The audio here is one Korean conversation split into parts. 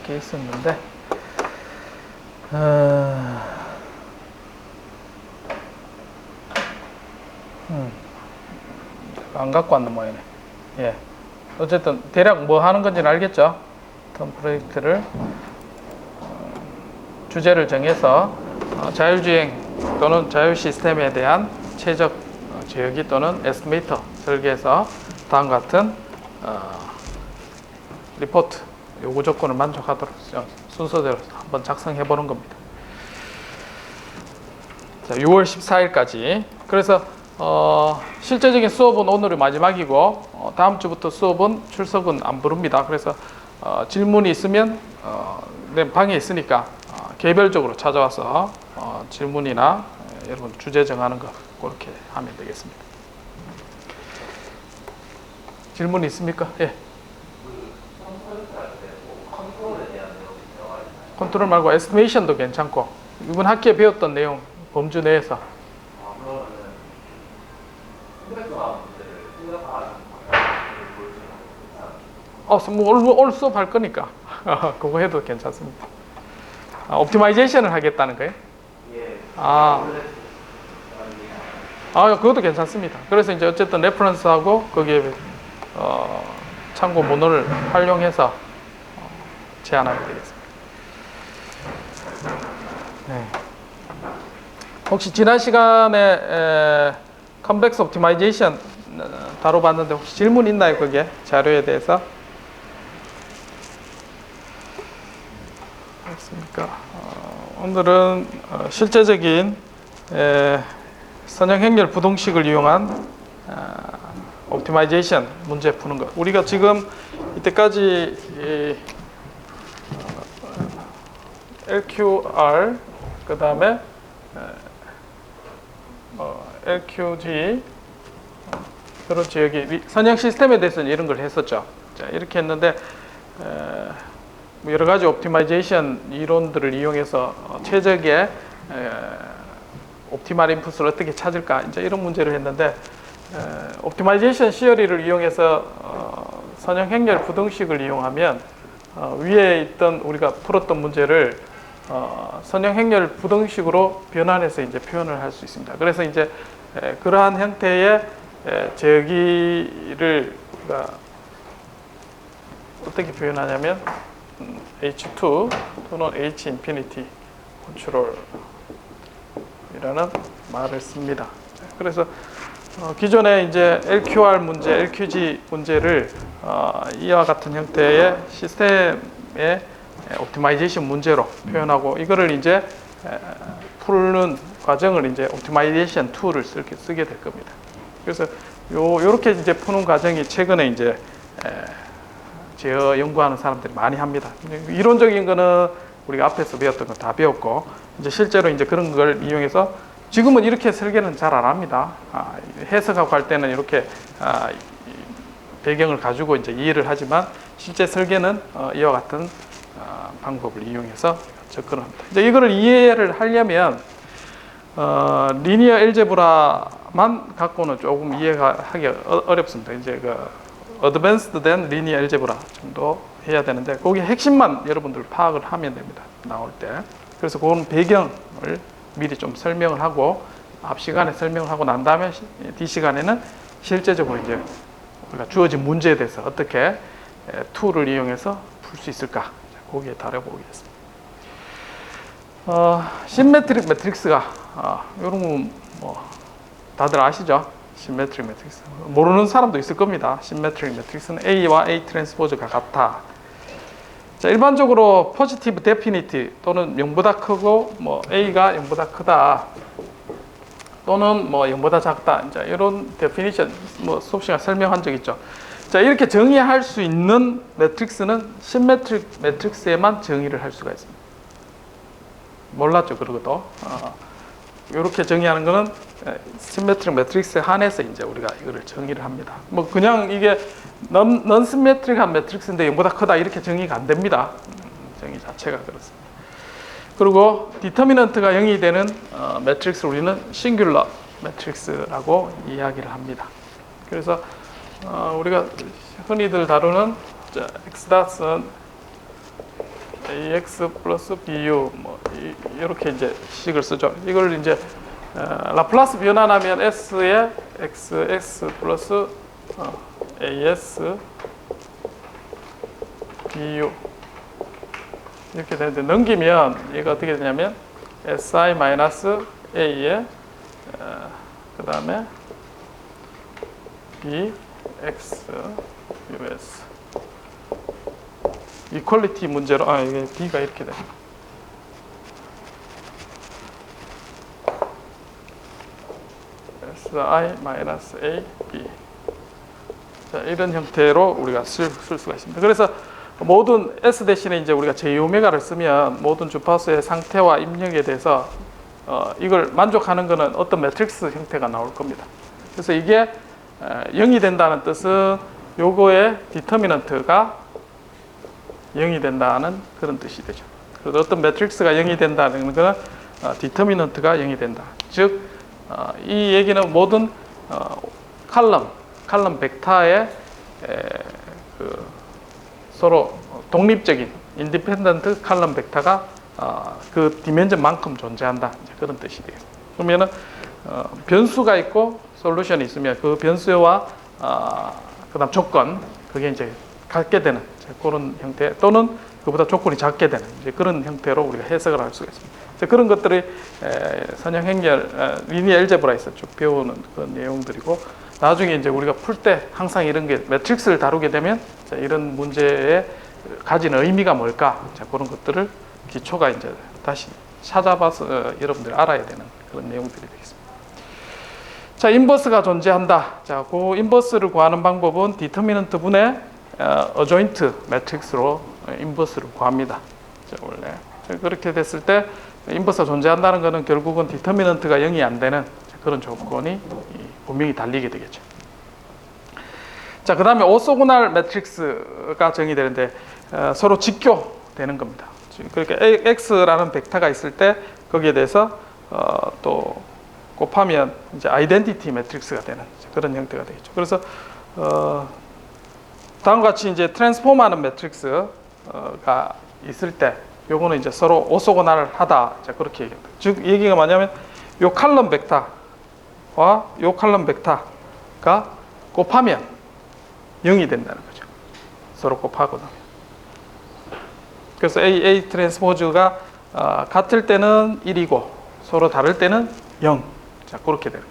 게 있었는데 안 갖고 왔는 모양이네. 예. 어쨌든 대략 뭐 하는 건지는 알겠죠? 어떤 프로젝트를 주제를 정해서 자율주행 또는 자율 시스템에 대한 최적 제어기 또는 에스티메이터 설계해서 다음과 같은 리포트 요구 조건을 만족하도록 순서대로 한번 작성해 보는 겁니다. 자, 6월 14일까지. 그래서 실제적인 수업은 오늘이 마지막이고 다음 주부터 수업은 출석은 안 부릅니다. 그래서 질문이 있으면 내 방에 있으니까 개별적으로 찾아와서 질문이나 여러분 주제 정하는 거 그렇게 하면 되겠습니다. 질문 있습니까? 예. 컨트롤 말고 에스티메이션도 괜찮고 이번 학기에 배웠던 내용 범주 내에서 오늘 수업 할 거니까 그거 해도 괜찮습니다. 옵티마이제이션을 하겠다는 거예요? 그것도 괜찮습니다. 그래서 이제 어쨌든 레퍼런스하고 거기에 참고 문헌을 활용해서 제안하면 되겠습니다. 네. 혹시 지난 시간에 컴플렉스 옵티마이제이션 다뤄봤는데 혹시 질문 있나요? 거기에 자료에 대해서? 그렇습니까? 오늘은 실제적인 선형 행렬 부동식을 이용한 옵티마이제이션 문제 푸는 것. 우리가 지금 이때까지 LQR 그 다음에 LQG 그렇지 여기 선형 시스템에 대해서는 이런 걸 했었죠. 자, 이렇게 했는데 여러 가지 옵티마이제이션 이론들을 이용해서 최적의 옵티멀 인풋을 어떻게 찾을까 이제 이런 문제를 했는데 옵티마이제이션 시어리를 이용해서 선형 행렬 부등식을 이용하면 위에 있던 우리가 풀었던 문제를 선형 행렬 부등식으로 변환해서 이제 표현을 할 수 있습니다. 그래서 이제 그러한 형태의 제어기를 우리가 어떻게 표현하냐면 H2 또는 H 인피니티 컨트롤이라는 말을 씁니다. 그래서 기존에 이제 LQR 문제, LQG 문제를 이와 같은 형태의 시스템의 옵티마이제이션 문제로 표현하고 이거를 이제 푸는 과정을 이제 옵티마이제이션 툴을 쓰게 될 겁니다. 그래서 요렇게 이제 푸는 과정이 최근에 이제 제어 연구하는 사람들이 많이 합니다. 이론적인 거는 우리가 앞에서 배웠던 거 다 배웠고 이제 실제로 이제 그런 걸 이용해서 지금은 이렇게 설계는 잘 안 합니다. 해석하고 할 때는 이렇게 배경을 가지고 이제 이해를 하지만 실제 설계는 이와 같은 방법을 이용해서 접근을 합니다. 이제 이거를 이해를 하려면 리니어 엘제브라만 갖고는 조금 이해가 하기 어렵습니다. 이제 그 어드밴스드 된 리니어 엘제브라 정도 해야 되는데 거기 핵심만 여러분들 파악을 하면 됩니다. 나올 때. 그래서 그런 배경을 미리 좀 설명을 하고 앞 시간에 설명을 하고 난 다음에 뒤 시간에는 실제적으로 이제 우리가 주어진 문제에 대해서 어떻게 툴을 이용해서 풀 수 있을까 거기에 다뤄보겠습니다. 심메트릭 매트릭스가 이런 건 뭐 다들 아시죠? 심메트릭 매트릭스 모르는 사람도 있을 겁니다. 심메트릭 매트릭스는 A와 A 트랜스포즈가 같다. 자, 일반적으로 포지티브 데피니티 또는 0보다 크고 뭐 A가 0보다 크다 또는 뭐 0보다 작다 이제 이런 데피니션 뭐 수업 시간 설명한 적 있죠. 자, 이렇게 정의할 수 있는 매트릭스는 심메트릭 매트릭스에만 정의를 할 수가 있습니다. 몰랐죠, 그러고도. 이렇게 정의하는 거는 심메트릭 매트릭스에 한해서 이제 우리가 이거를 정의를 합니다. 뭐 그냥 이게 넌 심메트릭한 매트릭스인데 0보다 크다 이렇게 정의가 안 됩니다. 정의 자체가 그렇습니다. 그리고 디터미넌트가 0이 되는 매트릭스를 우리는 싱귤러 매트릭스라고 이야기를 합니다. 그래서 우리가 흔히들 다루는 x닷은 ax 플러스 bu 뭐 이렇게 이제 식을 쓰죠. 이걸 이제 라플라스 변환하면 s에 xx 플러스 as bu 이렇게 되는데, 넘기면 얘가 어떻게 되냐면 si 마이너스 a에 그 다음에 bx us 이퀄리티 문제로 이게 b가 이렇게 돼. si 마이너스 a b. 자, 이런 형태로 우리가 쓸 수가 있습니다. 그래서 모든 s 대신에 이제 우리가 j-오메가를 쓰면 모든 주파수의 상태와 입력에 대해서 이걸 만족하는 것은 어떤 매트릭스 형태가 나올 겁니다. 그래서 이게 0이 된다는 뜻은 요거의 디터미넌트가 0이 된다는 그런 뜻이 되죠. 그래서 어떤 매트릭스가 0이 된다는 것은 디터미넌트가 0이 된다. 즉, 이 얘기는 모든 칼럼 벡터의 그 서로 독립적인 인디펜던트 칼럼 벡터가 그 디멘전만큼 존재한다. 이제 그런 뜻이 돼요. 그러면은 변수가 있고 솔루션이 있으면 그 변수와 그다음 조건, 그게 이제 같게 되는 그런 형태, 또는 그보다 조건이 작게 되는 이제 그런 형태로 우리가 해석을 할 수가 있습니다. 이제 그런 것들이 선형 행렬 리니어 엘제브라에서 쭉 배우는 그런 내용들이고, 나중에 이제 우리가 풀 때 항상 이런 게 매트릭스를 다루게 되면 이런 문제에 가진 의미가 뭘까, 그런 것들을 기초가 이제 다시 찾아봐서 여러분들이 알아야 되는 그런 내용들이 되겠습니다. 자, 인버스가 존재한다. 자, 그 인버스를 구하는 방법은 디터미넌트 분의 어조인트 매트릭스로 인버스를 구합니다. 자, 원래 그렇게 됐을 때 인버스가 존재한다는 것은 결국은 디터미넌트가 0이 안 되는 그런 조건이 분명히 달리게 되겠죠. 자, 그 다음에 오소고날 매트릭스가 정의되는데 서로 직교되는 겁니다. 그러니까 x라는 벡터가 있을 때 거기에 대해서 또 곱하면 이제 아이덴티티 매트릭스가 되는 그런 형태가 되겠죠. 그래서 다음과 같이 이제 트랜스폼하는 매트릭스가 있을 때 요거는 이제 서로 오소고날하다. 자, 그렇게 얘기합니다. 즉 얘기가 뭐냐면 요 칼럼 벡터와 요 칼럼 벡터가 곱하면 0이 된다는 거죠. 서로 곱하거나. 그래서 A 트랜스포즈가 같을 때는 1이고 서로 다를 때는 0. 자, 그렇게 되는.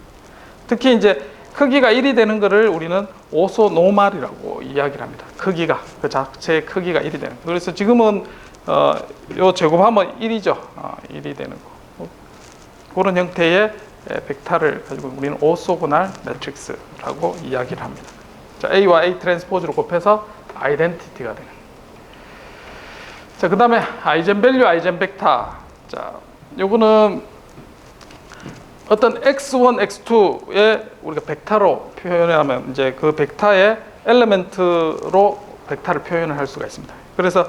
특히 이제 크기가 1이 되는 것을 우리는 오소노말이라고 이야기를 합니다. 크기가, 그 자체의 크기가 1이 되는. 그래서 지금은 요 제곱하면 1이죠. 1이 되는 거. 그런 형태의 벡터를 가지고 우리는 오소고날 매트릭스라고 이야기를 합니다. 자, A와 A 트랜스포즈로 곱해서 아이덴티티가 되는. 자, 그 다음에 아이젠 밸류, 아이젠 벡터. 자, 요거는 어떤 x1, x2의 우리가 벡터로 표현하면 이제 그 벡터의 엘리멘트로 벡터를 표현을 할 수가 있습니다. 그래서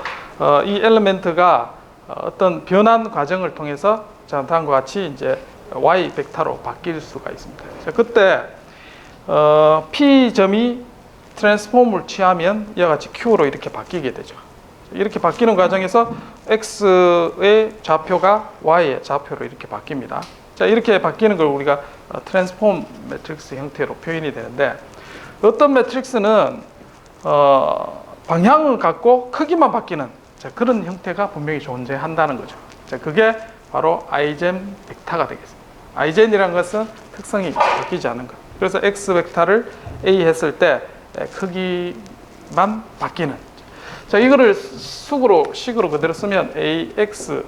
이 엘리멘트가 어떤 변환 과정을 통해서 자, 다음과 같이 이제 y 벡터로 바뀔 수가 있습니다. 자, 그때 p 점이 트랜스폼을 취하면 이와 같이 q로 이렇게 바뀌게 되죠. 이렇게 바뀌는 과정에서 x의 좌표가 y의 좌표로 이렇게 바뀝니다. 자, 이렇게 바뀌는 걸 우리가 트랜스폼 매트릭스 형태로 표현이 되는데, 어떤 매트릭스는 방향을 갖고 크기만 바뀌는 그런 형태가 분명히 존재한다는 거죠. 자, 그게 바로 아이젠 벡터가 되겠습니다. 아이젠이라는 것은 특성이 바뀌지 않는 것. 그래서 x 벡터를 a 했을 때 크기만 바뀌는. 자, 이거를 식으로 그대로 쓰면 ax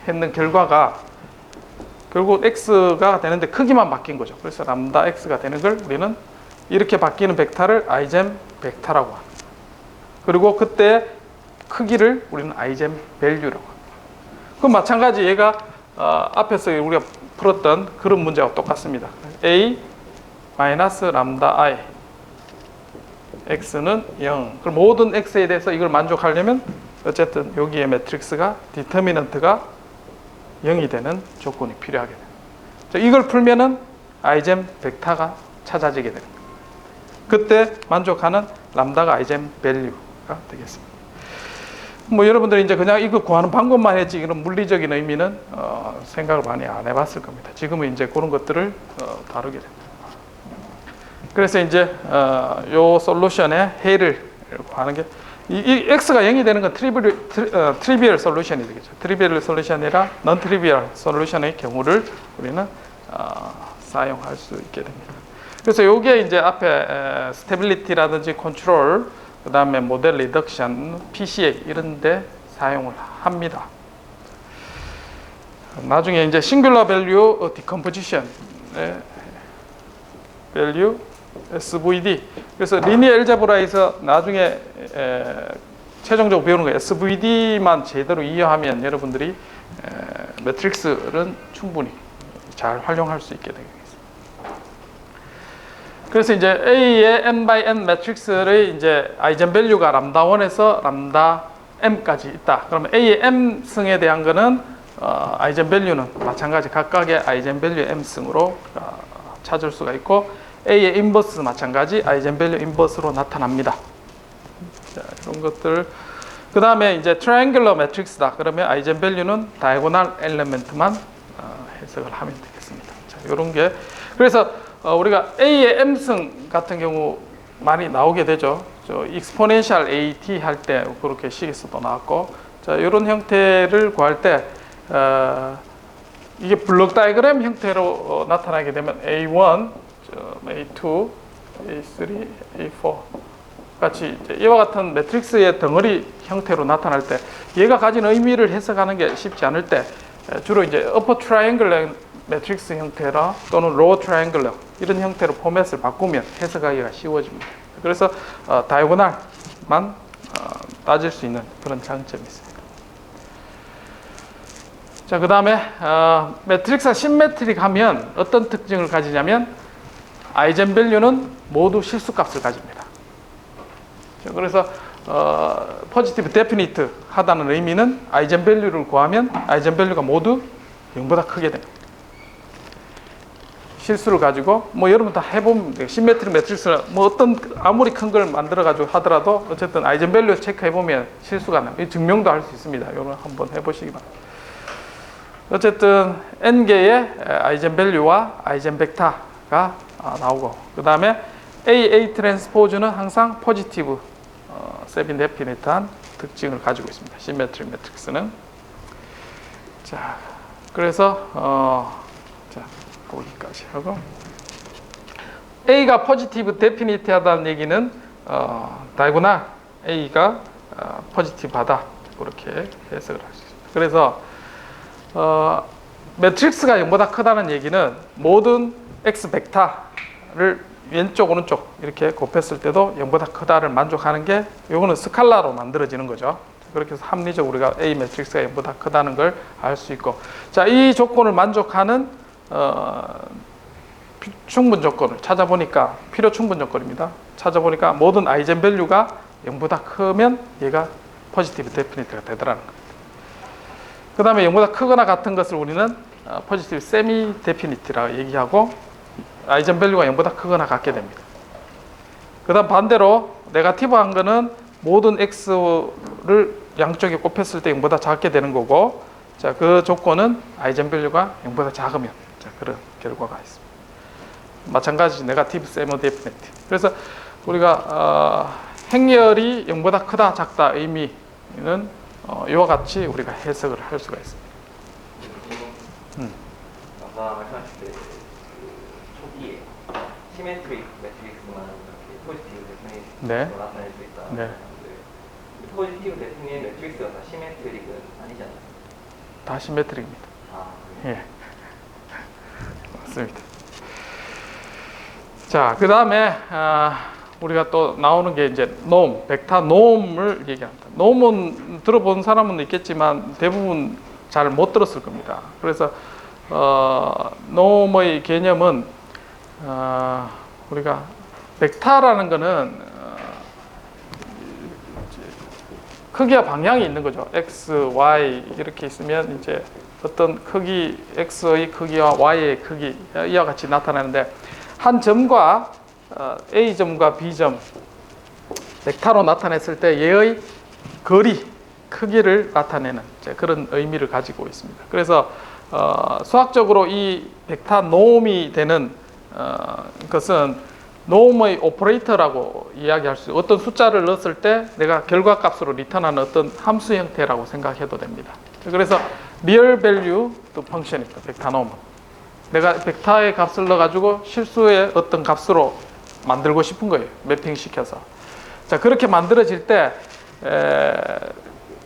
했는 결과가 결국 x가 되는데 크기만 바뀐 거죠. 그래서 람다 x가 되는 걸 우리는 이렇게 바뀌는 벡터를 아이젠 벡터라고 합니다. 그리고 그때 크기를 우리는 아이젠 밸류라고 합니다. 그럼 마찬가지 얘가 앞에서 우리가 풀었던 그런 문제와 똑같습니다. a 마이너스 람다 i x는 0. 그럼 모든 x에 대해서 이걸 만족하려면 어쨌든 여기에 매트릭스가 디터미넌트가 0이 되는 조건이 필요하게 됩니다. 자, 이걸 풀면은 아이젠 벡터가 찾아지게 됩니다. 그때 만족하는 람다가 아이젠 밸류가 되겠습니다. 뭐 여러분들이 이제 그냥 이거 구하는 방법만 했지 이런 물리적인 의미는 생각을 많이 안 해봤을 겁니다. 지금은 이제 그런 것들을 다루게 됩니다. 그래서 이제 요 솔루션의 해를 구하는 게 이 x가 0이 되는 건 트리비얼 솔루션이 되겠죠. 트리비얼 솔루션이라 non 트리비얼 솔루션의 경우를 우리는 사용할 수 있게 됩니다. 그래서 요게 이제 앞에 스테빌리티라든지 컨트롤, 그 다음에 모델 리덕션, PCA 이런 데 사용을 합니다. 나중에 이제 싱귤러 밸류 디컴포지션 밸류 SVD. 그래서 리니어 엘제브라에서 나중에 최종적으로 배우는 거 SVD만 제대로 이해하면 여러분들이 매트릭스는 충분히 잘 활용할 수 있게 되겠습니다. 그래서 이제 A의 n by n 매트릭스의 이제 아이젠 밸류가 람다 1에서 람다 m까지 있다. 그러면 A의 m승에 대한 거는 아이젠 밸류는 마찬가지 각각의 아이젠 밸류 m승으로 찾을 수가 있고, A의 인버스 마찬가지 아이젠 밸류 인버스로 나타납니다. 자, 이런 것들. 그 다음에 이제 트라이앵글러 매트릭스다. 그러면 아이젠 밸류는 다이고널 엘리멘트만 해석을 하면 되겠습니다. 자, 이런 게 그래서 우리가 A의 m승 같은 경우 많이 나오게 되죠. 저 익스포넨셜 AT 할 때 그렇게 식에서도 나왔고, 자, 이런 형태를 구할 때 이게 블록 다이그램 형태로 나타나게 되면 A1, A2, A3, A4 같이 이와 같은 매트릭스의 덩어리 형태로 나타날 때 얘가 가진 의미를 해석하는 게 쉽지 않을 때 주로 이제 어퍼 트라이앵글러 매트릭스 형태라 또는 로어 트라이앵글러 이런 형태로 포맷을 바꾸면 해석하기가 쉬워집니다. 그래서 다이고널만 따질 수 있는 그런 장점이 있습니다. 자, 그 다음에 매트릭스가 심메트릭 하면 어떤 특징을 가지냐면 아이젠 밸류는 모두 실수값을 가집니다. 자, 그래서 포지티브 데피니트 하다는 의미는 아이젠 밸류를 구하면 아이젠 밸류가 모두 0보다 크게 됩니다. 실수를 가지고 뭐 여러분 다 해보면 돼요. 심메트릭 매트릭스는 뭐 어떤 아무리 큰 걸 만들어 가지고 하더라도 어쨌든 아이젠 밸류 체크해 보면 실수가 나요. 이 증명도 할 수 있습니다. 이거 한번 해보시기 바랍니다. 어쨌든 n 개의 아이젠 밸류와 아이젠 벡터가 나오고, 그 다음에 A 트랜스포즈는 항상 포지티브 세빈 데피니트한 특징을 가지고 있습니다. 심메트릭 매트릭스는. 자, 그래서 자, 거기까지 하고, A가 포지티브 데피니트하다는 얘기는 다이고널 A가 포지티브하다, 그렇게 해석을 할 수 있습니다. 그래서 매트릭스가 0보다 크다는 얘기는 모든 X 벡터를 왼쪽 오른쪽 이렇게 곱했을 때도 0보다 크다를 만족하는 게, 요거는 스칼라로 만들어지는 거죠. 그렇게 해서 합리적으로 우리가 A 매트릭스가 0보다 크다는 걸 알 수 있고, 자, 이 조건을 만족하는 충분 조건을 찾아보니까, 필요 충분 조건입니다. 찾아보니까 모든 아이젠 밸류가 0보다 크면 얘가 포지티브 데피니트가 되더라는 겁니다. 그 다음에 0보다 크거나 같은 것을 우리는 포지티브 세미 데피니트라고 얘기하고, 아이젠 밸류가 0보다 크거나 같게 됩니다. 그 다음 반대로 네거티브한 거는 모든 x를 양쪽에 곱했을 때 0보다 작게 되는 거고, 자, 그 조건은 아이젠 밸류가 0보다 작으면, 자, 그런 결과가 있습니다. 마찬가지 네거티브 세미 데피니트. 그래서 우리가 행렬이 0보다 크다 작다 의미는 이와 같이 우리가 해석을 할 수가 있습니다. 아까 말씀하실 때 초기에 시메트릭 매트릭스만 이렇게 포지티브 데피니트로 나타낼 수 있다. 네. 포지티브 데피니트 매트릭스가 다 시메트릭은 아니잖아요. 다 시메트릭입니다. 예, 맞습니다. 자, 그 다음에 우리가 또 나오는 게 이제 놈, 벡터 놈을 얘기합니다. 놈은 들어본 사람은 있겠지만 대부분 잘 못 들었을 겁니다. 그래서 놈의 개념은 우리가 벡터라는 거는 크기와 방향이 있는 거죠. x, y 이렇게 있으면 이제 어떤 크기, x의 크기와 y의 크기 이와 같이 나타나는데, 한 점과 A점과 B점 벡터로 나타냈을 때 얘의 거리, 크기를 나타내는 그런 의미를 가지고 있습니다. 그래서 수학적으로 이 벡터 놈이 되는 것은 놈의 오퍼레이터라고 이야기할 수 있어요. 어떤 숫자를 넣었을 때 내가 결과값으로 리턴하는 어떤 함수 형태라고 생각해도 됩니다. 그래서 리얼 밸류 펑션입니다. 벡터 놈은 내가 벡터의 값을 넣어가지고 실수의 어떤 값으로 만들고 싶은 거예요. 매핑시켜서. 자, 그렇게 만들어질 때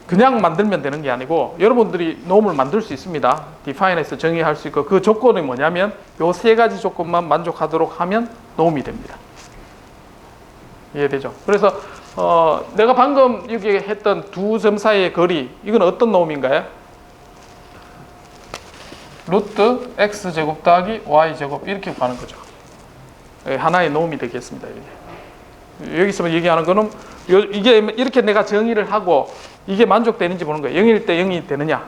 그냥 만들면 되는 게 아니고 여러분들이 놈을 만들 수 있습니다. define에서 정의할 수 있고 그 조건이 뭐냐면 요 세 가지 조건만 만족하도록 하면 놈이 됩니다. 이해되죠? 그래서 내가 방금 여기 했던 두 점 사이의 거리 이건 어떤 놈인가요? 루트 x제곱 더하기 y제곱 이렇게 가는 거죠. 하나의 놈이 되겠습니다. 이게. 여기서 얘기하는 거는 이게 이렇게 내가 정의를 하고 이게 만족되는지 보는 거예요. 0일 때 0이 되느냐?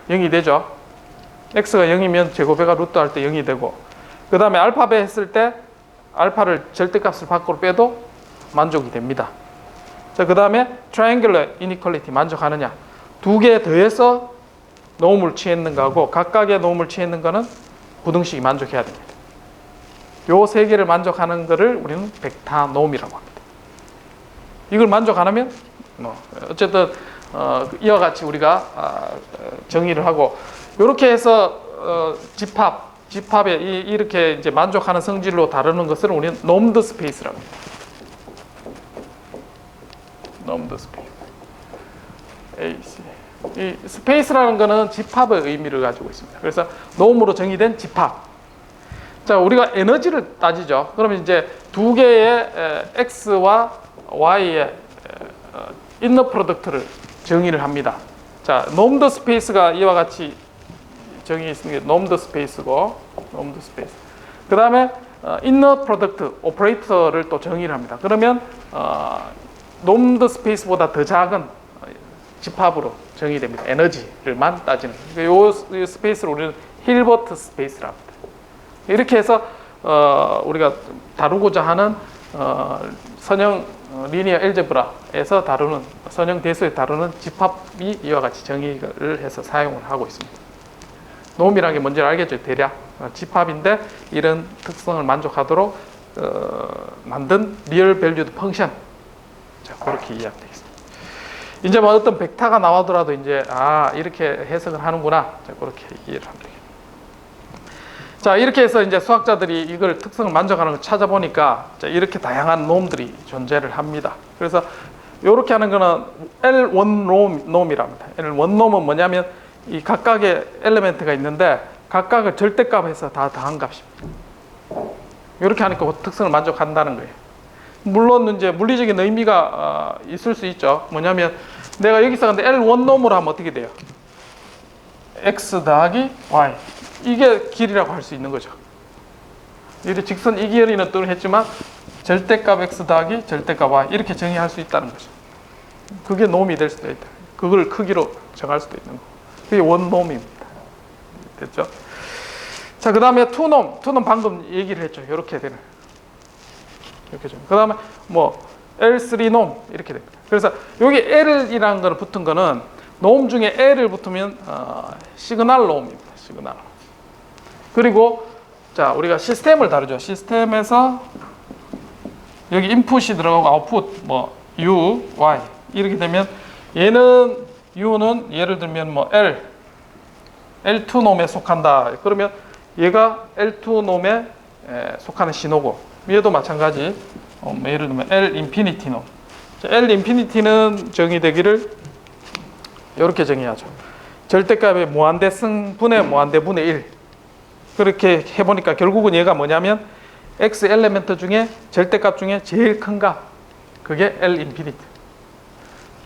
0이 되죠. x가 0이면 제곱해가 루트 할 때 0이 되고 그 다음에 알파벳 했을 때 알파를 절대값을 밖으로 빼도 만족이 됩니다. 자, 그 다음에 triangular inequality 만족하느냐? 두 개 더해서 노움을 취했는가 하고 각각의 노움을 취했는 거는 부등식이 만족해야 됩니다. 요 세 개를 만족하는 거를 우리는 벡터 노움이라고 합니다. 이걸 만족 안 하면 어쨌든 이와 같이 우리가 정의를 하고 이렇게 해서 집합에 이렇게 이제 만족하는 성질로 다루는 것을 우리는 놈드 스페이스라고 합니다. 놈드 스페이스. AC. 이 스페이스라는 것은 집합의 의미를 가지고 있습니다. 그래서 놈으로 정의된 집합. 자, 우리가 에너지를 따지죠. 그러면 이제 두 개의 x와 y의 인너 프로덕트를 정의를 합니다. 자, 놈드 스페이스가 이와 같이 정의 있습니다. 놈드 스페이스고, 놈드 스페이스. 그 다음에 인너 프로덕트 오퍼레이터를 또 정의를 합니다. 그러면 놈드 스페이스보다 더 작은 집합으로 정의됩니다. 에너지를만 따지는. 이 스페이스를 우리는 힐버트 스페이스라고 합니다. 이렇게 해서 우리가 다루고자 하는 선형 리니어 엘제브라에서 다루는 선형 대수에 다루는 집합이 이와 같이 정의를 해서 사용을 하고 있습니다. 놈이라는 게 뭔지 알겠죠? 대략 집합인데 이런 특성을 만족하도록 만든 리얼 밸류드 펑션. 자, 그렇게 이해하면 되겠습니다. 이제 뭐 어떤 벡터가 나오더라도 이제 이렇게 해석을 하는구나. 자, 그렇게 이해를 합니다. 자, 이렇게 해서 이제 수학자들이 이걸 특성을 만족하는 걸 찾아보니까 이렇게 다양한 놈들이 존재를 합니다. 그래서 이렇게 하는 거는 L1 놈이라고 합니다. L1 놈은 뭐냐면 이 각각의 엘리멘트가 있는데 각각을 절대값에서 다 더한 값입니다. 이렇게 하니까 그 특성을 만족한다는 거예요. 물론 이제 물리적인 의미가 있을 수 있죠. 뭐냐면 내가 여기서 근데 L1 놈으로 하면 어떻게 돼요? X 더하기 Y. 이게 길이라고 할 수 있는 거죠. 이렇게 직선 이 길이는 또 했지만 절대값 x 더하기 절대값 y 이렇게 정의할 수 있다는 거죠. 그게 놈이 될 수도 있다. 그걸 크기로 정할 수도 있는 거. 그게 원놈입니다. 됐죠? 자, 그 다음에 투놈 방금 얘기를 했죠. 이렇게 되는. 이렇게 좀. 그 다음에 뭐 L3놈 이렇게 됩니다. 그래서 여기 L이라는 거는 붙은 거는 놈 중에 L을 붙으면 시그널 놈입니다. 시그널. 그리고 자, 우리가 시스템을 다루죠. 시스템에서 여기 인풋이 들어가고 아웃풋 뭐 U, Y 이렇게 되면 얘는 U는 예를 들면 뭐 L2 놈에 속한다. 그러면 얘가 L2 놈에 속하는 신호고 얘도 마찬가지. 예를 들면 L 인피니티 놈. L 인피니티는 정의되기를 이렇게 정의하죠. 절대값의 무한대승 분의 무한대분의 1. 그렇게 해보니까 결국은 얘가 뭐냐면 X 엘리멘트 중에 절대값 중에 제일 큰 값. 그게 L 인피니트.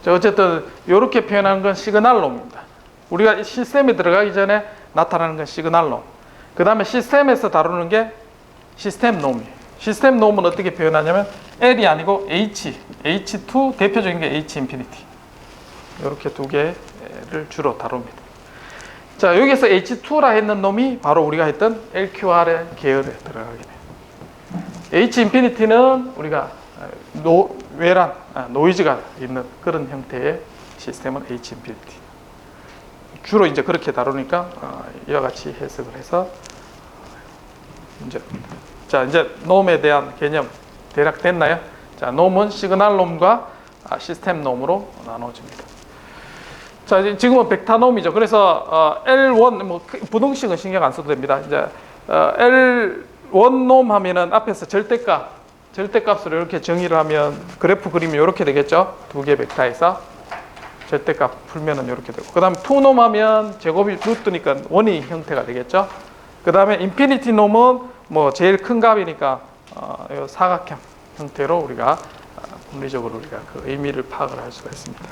어쨌든 이렇게 표현하는 건 시그널 놈입니다. 우리가 시스템에 들어가기 전에 나타나는 건 시그널 놈. 그 다음에 시스템에서 다루는 게 시스템 놈이에요. 시스템 놈은 어떻게 표현하냐면 L이 아니고 H2 대표적인 게 H 인피니티. 이렇게 두 개를 주로 다룹니다. 자, 여기서 H2라 했는 놈이 바로 우리가 했던 LQR의 계열에 들어가게 돼요. H 인피니티는 우리가 외란, 노이즈가 있는 그런 형태의 시스템은 H 인피니티. 주로 이제 그렇게 다루니까 이와 같이 해석을 해서 문제입니다. 자, 이제 놈에 대한 개념 대략 됐나요? 자, 놈은 시그널 놈과 시스템 놈으로 나눠집니다. 자, 지금은 벡터 놈이죠. 그래서 L1 뭐 부등식은 신경 안 써도 됩니다. 이제 L1 놈 하면은 앞에서 절대값을 이렇게 정의를 하면 그래프 그리면 이렇게 되겠죠. 두 개 벡터에서 절대값 풀면은 이렇게 되고, 그 다음에 2놈 하면 제곱이 루트니까 원이 형태가 되겠죠. 그 다음에 인피니티 놈은 뭐 제일 큰 값이니까 사각형 형태로 우리가 분리적으로 우리가 그 의미를 파악을 할 수가 있습니다.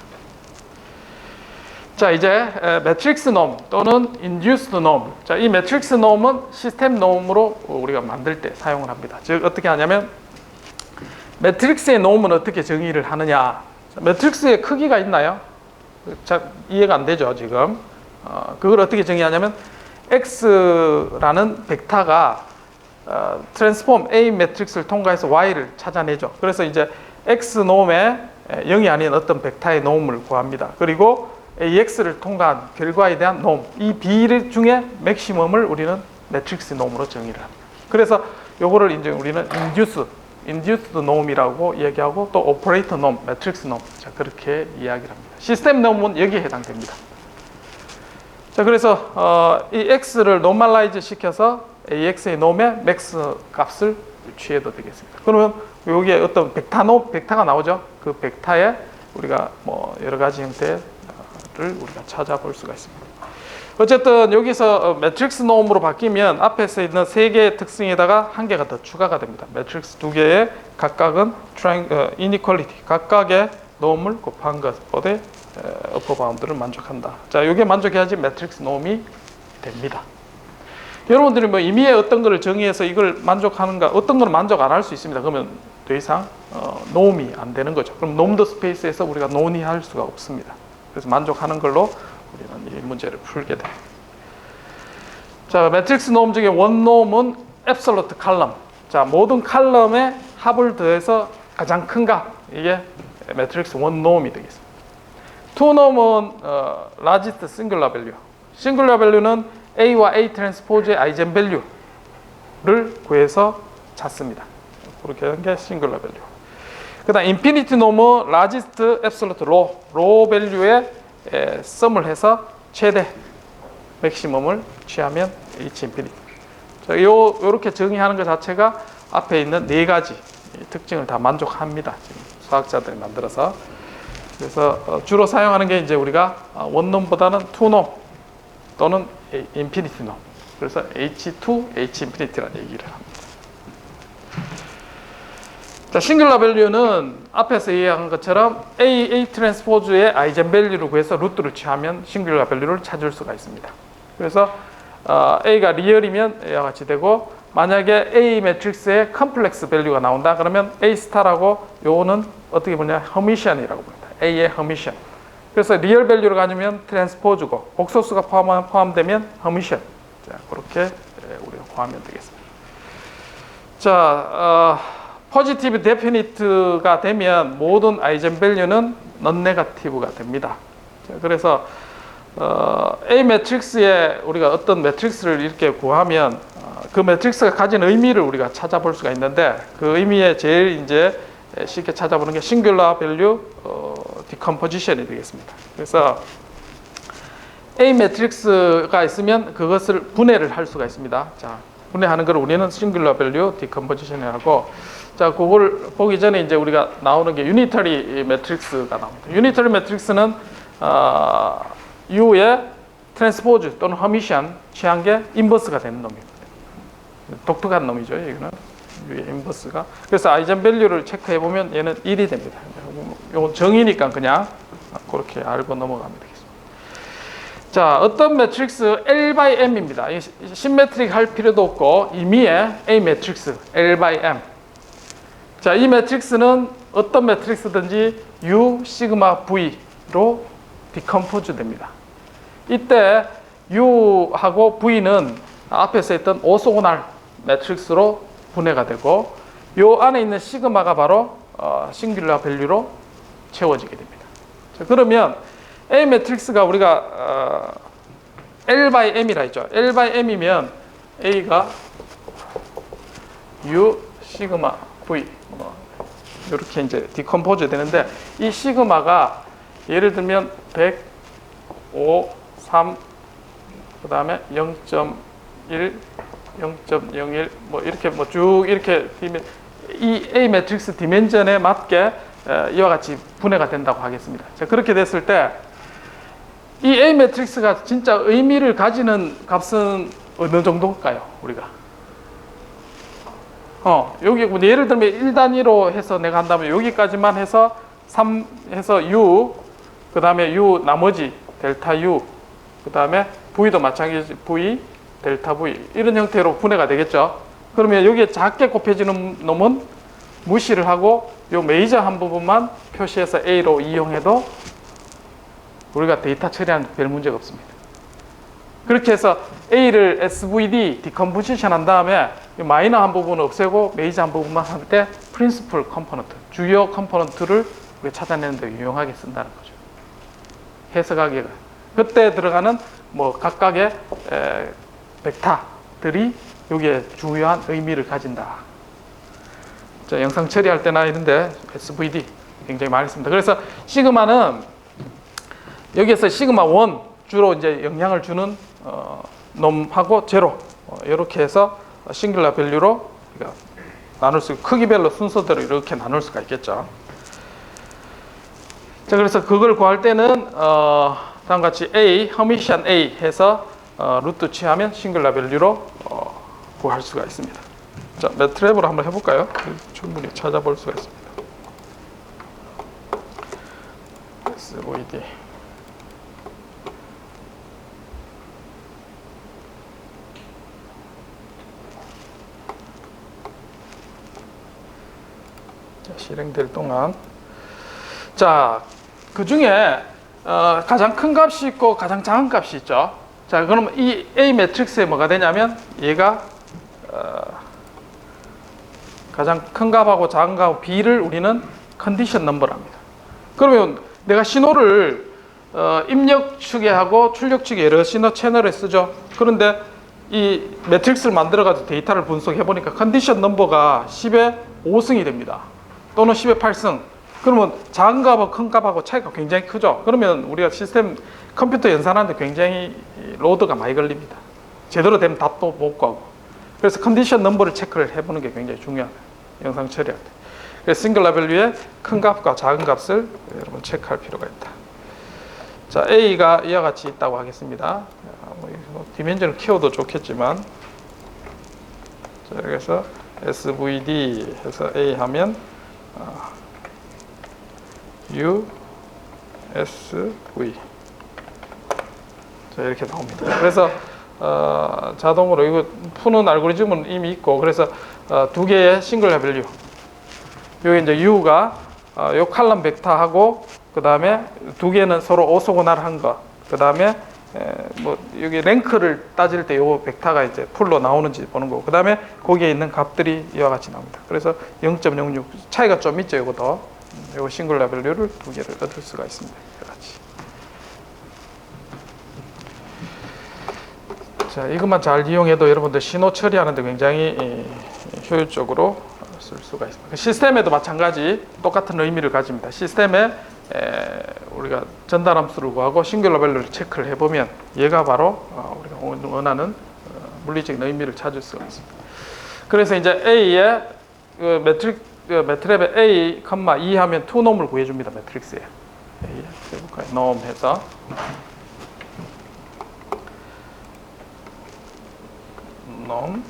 자, 이제 매트릭스 놈 또는 인듀스드 놈. 자, 이 매트릭스 놈은 시스템 놈으로 우리가 만들 때 사용을 합니다. 즉 어떻게 하냐면 매트릭스의 놈은 어떻게 정의를 하느냐. 자, 매트릭스의 크기가 있나요? 자, 이해가 안 되죠 지금. 그걸 어떻게 정의하냐면 X라는 벡터가 트랜스폼 A 매트릭스를 통과해서 Y를 찾아내죠. 그래서 이제 X 놈에 0이 아닌 어떤 벡터의 놈을 구합니다. 그리고 AX를 통과한 결과에 대한 놈, 이 비례 중에 맥시멈을 우리는 매트릭스 놈으로 정의를 합니다. 그래서 요거를 이제 우리는 인듀스드 놈이라고 얘기하고, 또 오퍼레이터 놈, 매트릭스 놈, 자, 그렇게 이야기를 합니다. 시스템 놈은 여기에 해당됩니다. 자, 그래서 이 X를 노멀라이즈 시켜서 AX의 놈의 맥스 값을 취해도 되겠습니다. 그러면 여기에 어떤 벡터가 나오죠. 그 벡터에 우리가 뭐 여러 가지 형태를 우리가 찾아볼 수가 있습니다. 어쨌든 여기서 매트릭스 놈으로 바뀌면 앞에서 있는 세 개의 특성에다가 한 개가 더 추가가 됩니다. 매트릭스 두 개의 각각은 이니퀄리티, 각각의 놈을 곱한 것보다 어퍼 바운드를 만족한다. 자, 이게 만족해야지 매트릭스 놈이 됩니다. 여러분들이 뭐 임의의 어떤 거를 정의해서 이걸 만족하는가, 어떤 거는 만족 안 할 수 있습니다. 그러면 더 이상 놈이 안 되는 거죠. 그럼 놈드 스페이스에서 우리가 논의할 수가 없습니다. 그래서 만족하는 걸로 우리는 이 문제를 풀게 됩니다. 자, 매트릭스 놈 중에 원놈은 앱솔루트 칼럼. 자, 모든 칼럼에 합을 더해서 가장 큰 값, 이게 매트릭스 원놈이 되겠습니다. 투놈은 라지스트 싱글러 밸류. 싱글러 밸류는 A와 A 트랜스포즈의 아이젠 밸류를 구해서 찾습니다. 그렇게 하는 게 싱글러 밸류. 그다음 인피니티 놈은 라지스트 앱솔루트 로 밸류에 썸을 해서 최대 맥시멈을 취하면 H 인피니티. 자, 요렇게 정의하는 것 자체가 앞에 있는 네 가지 특징을 다 만족합니다. 지금 수학자들이 만들어서. 그래서 주로 사용하는 게 이제 우리가 원놈보다는 투놈 또는 인피니티 놈. 그래서 H2, H 인피니티라는 얘기를 합니다. 자, 싱글러 밸류는 앞에서 이야기한 것처럼 A 트랜스포즈의 아이젠 밸류를 구해서 루트를 취하면 싱글러 밸류를 찾을 수가 있습니다. 그래서 A가 리얼이면 이와 같이 되고, 만약에 A 매트릭스에 컴플렉스 밸류가 나온다 그러면 A 스타라고, 요거는 어떻게 보냐 허미션이라고 봅니다. A의 허미션. 그래서 리얼 밸류를 가지면 트랜스포즈고, 복소수가 포함되면 허미션. 자, 그렇게 우리가 구하면 되겠습니다. 자, 포지티브 데피니트가 되면 모든 아이젠 밸류는 넌 네거티브가 됩니다. 자, 그래서 A 매트릭스에 우리가 어떤 매트릭스를 이렇게 구하면 그 매트릭스가 가진 의미를 우리가 찾아볼 수가 있는데, 그 의미에 제일 이제 쉽게 찾아보는 게 싱귤러 밸류 디컴포지션이 되겠습니다. 그래서 A 매트릭스가 있으면 그것을 분해를 할 수가 있습니다. 자, 분해하는 걸 우리는 싱귤러 밸류 디컴포지션이라고. 자, 그걸 보기 전에 이제 우리가 나오는 게 유니터리 매트릭스가 나옵니다. 유니터리 매트릭스는 U의 트랜스포즈 또는 허미션 취한 게 인버스가 되는 놈입니다. 독특한 놈이죠, 이거는. U의 인버스가. 그래서 아이젠 밸류를 체크해 보면 얘는 1이 됩니다. 이건 정의니까 그냥 그렇게 알고 넘어가면 되겠습니다. 자, 어떤 매트릭스 L by M입니다. 심매트릭 할 필요도 없고 임의의 A 매트릭스 L by M. 자, 이 매트릭스는 어떤 매트릭스든지 U, 시그마, V로 디컴포즈 됩니다. 이때 U하고 V는 앞에서 했던 오소고날 매트릭스로 분해가 되고, 요 안에 있는 시그마가 바로 싱귤러 밸류로 채워지게 됩니다. 자, 그러면 A 매트릭스가 우리가 L by M이라 했죠. L by M이면 A가 U 시그마 V 이렇게 이제 디컴포즈 되는데, 이 시그마가 예를 들면 100, 5, 3, 그 다음에 0.1, 0.01 뭐 이렇게 뭐 쭉 이렇게 이 A 매트릭스 디멘전에 맞게 이와 같이 분해가 된다고 하겠습니다. 자, 그렇게 됐을 때 이 A 매트릭스가 진짜 의미를 가지는 값은 어느 정도일까요, 우리가? 여기 뭐 예를 들면 1단위로 해서 내가 한다면 여기까지만 해서 3 해서 U, 그 다음에 U 나머지 델타 U, 그 다음에 V도 마찬가지 V, 델타 V 이런 형태로 분해가 되겠죠. 그러면 여기에 작게 곱해지는 놈은 무시를 하고 요 메이저 한 부분만 표시해서 A로 이용해도 우리가 데이터 처리하는 별 문제가 없습니다. 그렇게 해서 A를 SVD 디컴포지션 한 다음에 마이너 한 부분을 없애고 메이저 한 부분만 할 때 프린시플 컴포넌트, 주요 컴포넌트를 우리가 찾아내는 데 유용하게 쓴다는 거죠. 해석하기가. 그때 들어가는 뭐 각각의 벡터들이 여기에 중요한 의미를 가진다. 자, 영상 처리할 때나 이런데 SVD 굉장히 많이 씁니다. 그래서 시그마는 여기에서 시그마 1 주로 이제 영향을 주는 놈하고 제로 이렇게 해서 싱글라 밸류로 나눌 수, 크기별로 순서대로 이렇게 나눌 수가 있겠죠. 자, 그래서 그걸 구할 때는 다음과 같이 A, 허미션 A 해서 루트 취하면 싱글라 밸류로 구할 수가 있습니다. 자, 매트랩으로 한번 해볼까요? 충분히 찾아볼 수가 있습니다. SVD 실행될 동안, 자, 그 중에 가장 큰 값이 있고 가장 작은 값이 있죠. 자, 그럼 이 A 매트릭스에 뭐가 되냐면 얘가 가장 큰 값하고 작은 값하고 B를 우리는 컨디션 넘버랍니다. 그러면 내가 신호를 입력 측에 하고 출력 측에 여러 신호 채널에 쓰죠. 그런데 이 매트릭스를 만들어가지고 데이터를 분석해 보니까 컨디션 넘버가 10의 5승이 됩니다. 또는 10의 8승. 그러면 작은 값하고 큰 값하고 차이가 굉장히 크죠. 그러면 우리가 시스템 컴퓨터 연산하는데 굉장히 로드가 많이 걸립니다. 제대로 되면 답도 못 구하고. 그래서 컨디션 넘버를 체크를 해보는 게 굉장히 중요합니다. 영상 처리할 때. 그래서 싱글라 밸류의 큰 값과 작은 값을 여러분 체크할 필요가 있다. 자, A가 이와 같이 있다고 하겠습니다. 디멘전을 키워도 좋겠지만, 자, 그래서 SVD 해서 A 하면 U, S, V. 자, 이렇게 나옵니다. 그래서 자동으로 이거 푸는 알고리즘은 이미 있고, 그래서 두 개의 싱글라 밸류. 여기 이제 U가 요 칼럼 벡터하고, 그 다음에 두 개는 서로 오소고날한 거. 그 다음에 뭐 여기 랭크를 따질 때 요 벡터가 이제 풀로 나오는지 보는 거고, 그 다음에 거기에 있는 값들이 이와 같이 나옵니다. 그래서 0.06 차이가 좀 있죠. 이것도 요 싱글라 밸류를 두 개를 얻을 수가 있습니다. 이와 같이. 자, 이것만 잘 이용해도 여러분들 신호 처리하는데 굉장히 효율적으로 쓸 수가 있습니다. 시스템에도 마찬가지 똑같은 의미를 가집니다. 시스템에 우리가 전달 함수를 구하고 싱글라 밸류를 체크를 해보면 얘가 바로 우리가 원하는 물리적인 의미를 찾을 수가 있습니다. 그래서 이제 A의 매트랩에 A, 2 하면 투놈을 구해줍니다. 매트릭스에 A 해볼까요? 놈 해서 놈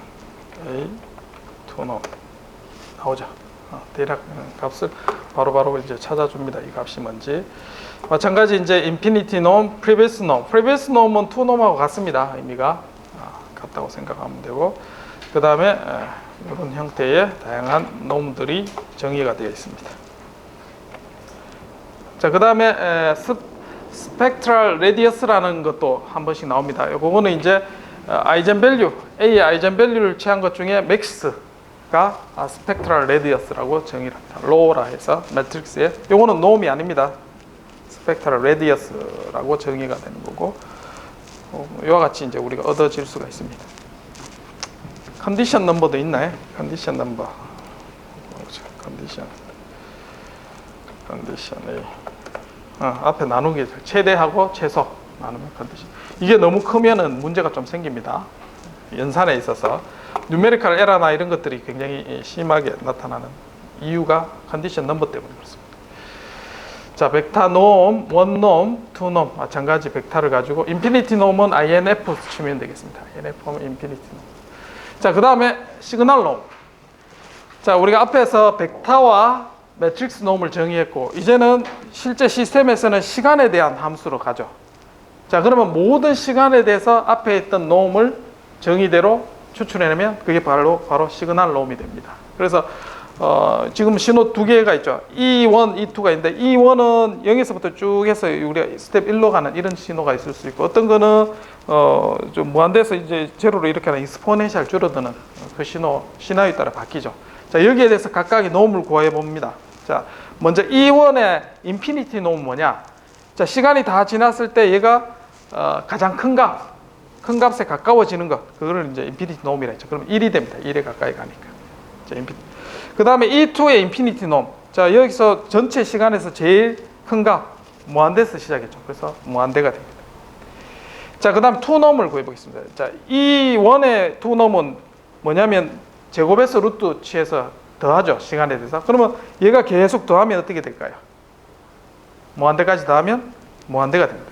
A, 투놈 나오죠. 대략 값을 바로바로 이제 찾아줍니다. 이 값이 뭔지. 마찬가지 이제 인피니티 놈, 프리비스 놈. 프리비스 놈은 투 놈하고 같습니다. 의미가 같다고 생각하면 되고, 그 다음에 이런 형태의 다양한 놈들이 정의가 되어 있습니다. 자, 그 다음에 스펙트럴 레디어스라는 것도 한 번씩 나옵니다. 그거는 이제 아이젠 밸류, A의 아이젠 밸류를 취한 것 중에 맥스가 스펙트럴 레디어스라고 정의를 합니다. 로우라 해서 매트릭스에, 요거는 놈이 아닙니다. 스펙트럴 레디어스라고 정의가 되는 거고, 이와 같이 이제 우리가 얻어질 수가 있습니다. 컨디션 넘버도 있나요? 컨디션 넘버. 컨디션 A. 앞에 나누기 최대하고 최소 나누면 컨디션. 이게 너무 크면은 문제가 좀 생깁니다. 연산에 있어서 뉴메리컬 에러나 이런 것들이 굉장히 심하게 나타나는 이유가 컨디션 넘버 때문에 그렇습니다. 자, 벡터 놈, 원 놈, 투 놈 마찬가지 벡터를 가지고 인피니티 놈은 INF 치면 되겠습니다. INF는 인피니티 놈. 자, 그 다음에 시그널 놈. 자, 우리가 앞에서 벡터와 매트릭스 놈을 정의했고, 이제는 실제 시스템에서는 시간에 대한 함수로 가죠. 자, 그러면 모든 시간에 대해서 앞에 있던 놈을 정의대로 추출해내면 그게 바로 시그널 놈이 됩니다. 그래서 지금 신호 두 개가 있죠. E1, E2가 있는데 E1은 0에서부터 쭉 해서 우리가 스텝 1로 가는 이런 신호가 있을 수 있고, 어떤 거는 좀 무한대에서 이제 제로로 이렇게 하는 익스포넨셜 줄어드는 그 신호에 따라 바뀌죠. 자, 여기에 대해서 각각의 놈을 구해 봅니다. 자, 먼저 E1의 인피니티 놈은 뭐냐? 자, 시간이 다 지났을 때 얘가 가장 큰 값에 가까워지는 것, 그거를 이제 인피니티 놈이라 했죠. 그럼 1이 됩니다. 1에 가까이 가니까. 자, 그 다음에 E2의 인피니티 놈. 자, 여기서 전체 시간에서 제일 큰 값, 무한대에서 시작했죠. 그래서 무한대가 됩니다. 자, 그 다음 투 놈을 구해보겠습니다. 자, E1의 투 놈은 뭐냐면 제곱에서 루트 취해서 더하죠. 시간에 대해서. 그러면 얘가 계속 더하면 어떻게 될까요? 무한대까지 더하면 무한대가 됩니다.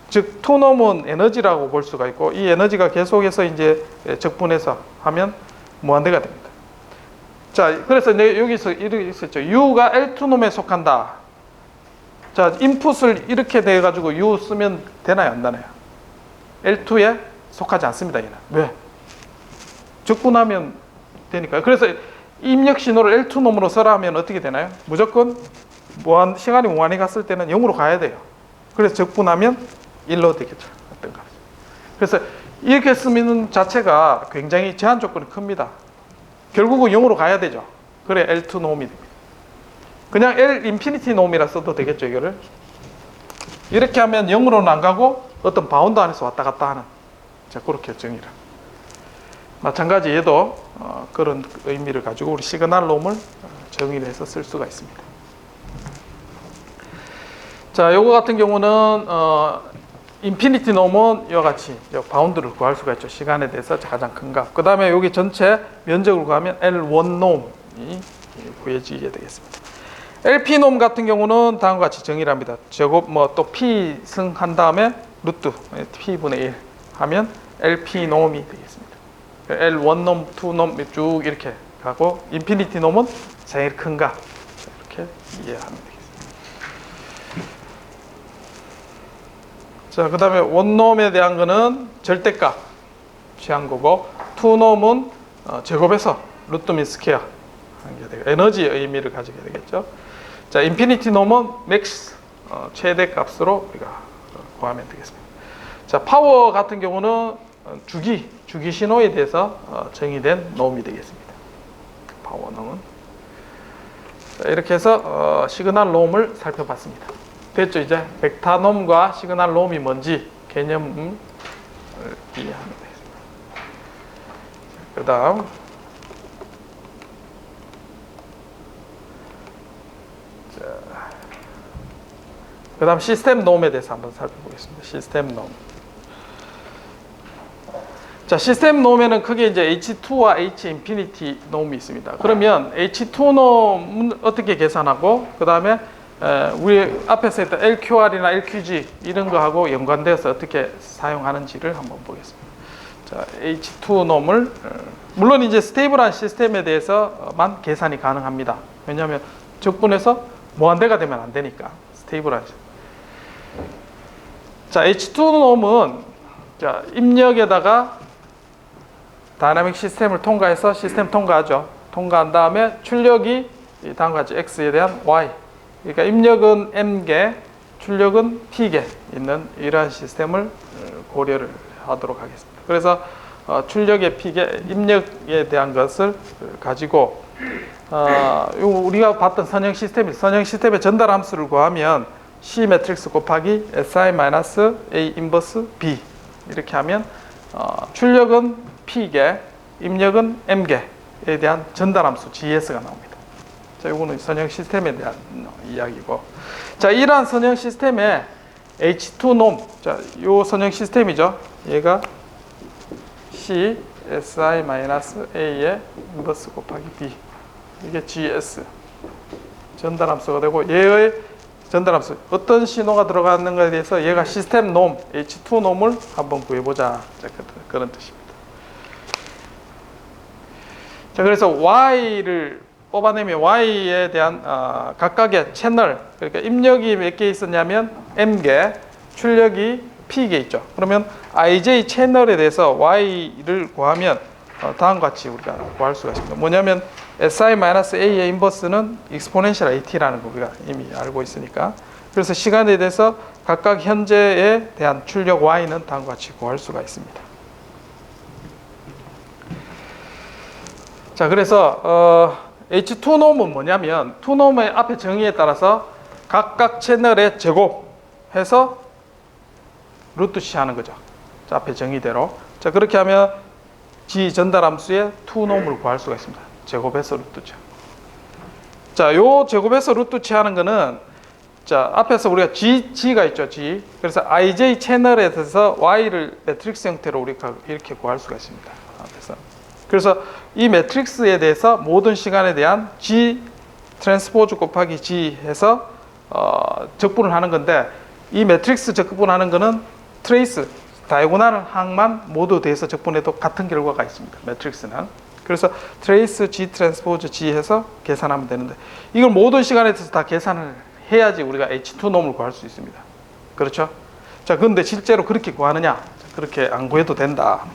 즉, 투 놈은 에너지라고 볼 수가 있고, 이 에너지가 계속해서 이제 적분해서 하면 무한대가 됩니다. 자, 그래서 여기서 이렇게 있었죠. U가 L2 놈에 속한다. 자, 인풋을 이렇게 돼가지고 U 쓰면 되나요? 안 되나요? L2에 속하지 않습니다. 얘는. 왜? 적분하면 되니까요. 그래서 입력 신호를 L2 놈으로 써라 하면 어떻게 되나요? 무조건 시간이 무한히 갔을 때는 0으로 가야 돼요. 그래서 적분하면 1로 되겠죠. 어떤 값. 그래서 이렇게 쓰는 자체가 굉장히 제한 조건이 큽니다. 결국은 0으로 가야 되죠. 그래 L2 놈이 됩니다. 그냥 L 인피니티 놈이라 써도 되겠죠. 이거를 이렇게 하면 0으로는 안 가고 어떤 바운드 안에서 왔다 갔다 하는, 자, 그렇게 정의를. 마찬가지 얘도 그런 의미를 가지고 우리 시그널 놈을 정의를 해서 쓸 수가 있습니다. 자, 요거 같은 경우는 인피니티 놈은 이와 같이 바운드를 구할 수가 있죠. 시간에 대해서 가장 큰 값. 그 다음에 여기 전체 면적을 구하면 L1 놈이 구해지게 되겠습니다. LP 놈 같은 경우는 다음과 같이 정의를 합니다. 제곱 또 P 승한 다음에 루트 P분의 1 하면 LP 놈이 되겠습니다. L1 놈, 2 놈 쭉 이렇게 가고, 인피니티 놈은 제일 큰 값. 이렇게 이해하면 되겠습니다. 자, 그 다음에 원놈에 대한 거는 절대값 취한 거고, 투놈은 제곱해서 루트 민 스퀘어 하는 게 되고, 에너지의 의미를 가지게 되겠죠. 자, 인피니티 놈은 맥스 최대값으로 우리가 구하면 되겠습니다. 자, 파워 같은 경우는 주기 신호에 대해서 정의된 놈이 되겠습니다. 파워 놈은. 자, 이렇게 해서 시그널 놈을 살펴봤습니다. 됐죠? 이제 벡터 놈과 시그널 놈이 뭔지 개념을 이해하면 되겠습니다. 그 다음 시스템 놈에 대해서 한번 살펴보겠습니다. 시스템 놈. 자, 시스템 놈에는 크게 이제 H2와 H 인피니티 놈이 있습니다. 그러면 H2 놈은 어떻게 계산하고, 그 다음에 우리 앞에서 했던 LQR이나 LQG 이런 거하고 연관되어서 어떻게 사용하는지를 한번 보겠습니다. 자, H2 놈을 물론 이제 스테이블한 시스템에 대해서만 계산이 가능합니다. 왜냐하면 적분해서 무한대가 되면 안 되니까. 스테이블한 시스템. 자, H2 놈은 자, 입력에다가 다이나믹 시스템을 통과해서 시스템 통과하죠. 통과한 다음에 출력이 다음과 같이 X에 대한 Y. 그러니까 입력은 M개, 출력은 P개 있는 이러한 시스템을 고려를 하도록 하겠습니다. 그래서 출력의 P개, 입력에 대한 것을 가지고 우리가 봤던 선형 시스템의 전달 함수를 구하면 C 매트릭스 곱하기 Si-A 인버스 B 이렇게 하면 출력은 P개, 입력은 M개에 대한 전달함수 GS가 나옵니다. 자, 이거는 선형 시스템에 대한 이야기고, 자, 이러한 선형 시스템에 H2 놈, 자, 요 선형 시스템이죠. 얘가 C Si-A의 인버스 곱하기 B, 이게 GS 전달함수가 되고, 얘의 전달함수 어떤 신호가 들어가는가에 대해서 얘가 시스템 놈 H2 놈을 한번 구해보자, 자, 그런 뜻입니다. 자, 그래서 Y를 뽑아내면 Y에 대한 각각의 채널, 그러니까 입력이 몇 개 있었냐면 M개, 출력이 P개 있죠. 그러면 IJ 채널에 대해서 Y를 구하면 다음과 같이 우리가 구할 수가 있습니다. 뭐냐면 Si-A의 인버스는 exponential AT라는 거 우리가 이미 알고 있으니까, 그래서 시간에 대해서 각각 현재에 대한 출력 Y는 다음과 같이 구할 수가 있습니다. 자, 그래서 H2놈은 뭐냐면, 2놈의 앞에 정의에 따라서 각각 채널의 제곱해서 루트치 하는 거죠. 자, 앞에 정의대로. 자, 그렇게 하면 G 전달함수의 2놈을 구할 수가 있습니다. 제곱해서 루트치. 자, 요 제곱해서 루트치 하는 거는, 자, 앞에서 우리가 G가 있죠, G. 그래서 IJ 채널에 대해서 Y를 매트릭스 형태로 우리가 이렇게 구할 수가 있습니다. 앞에서. 그래서 이 매트릭스에 대해서 모든 시간에 대한 G 트랜스포즈 곱하기 G 해서 적분을 하는 건데, 이 매트릭스 적분하는 거는 트레이스, 다이고날 항만 모두 대해서 적분해도 같은 결과가 있습니다. 매트릭스는. 그래서 트레이스 G 트랜스포즈 G 해서 계산하면 되는데, 이걸 모든 시간에 대해서 다 계산을 해야지 우리가 H2 놈을 구할 수 있습니다. 그렇죠? 자, 그런데 실제로 그렇게 구하느냐? 그렇게 안 구해도 된다.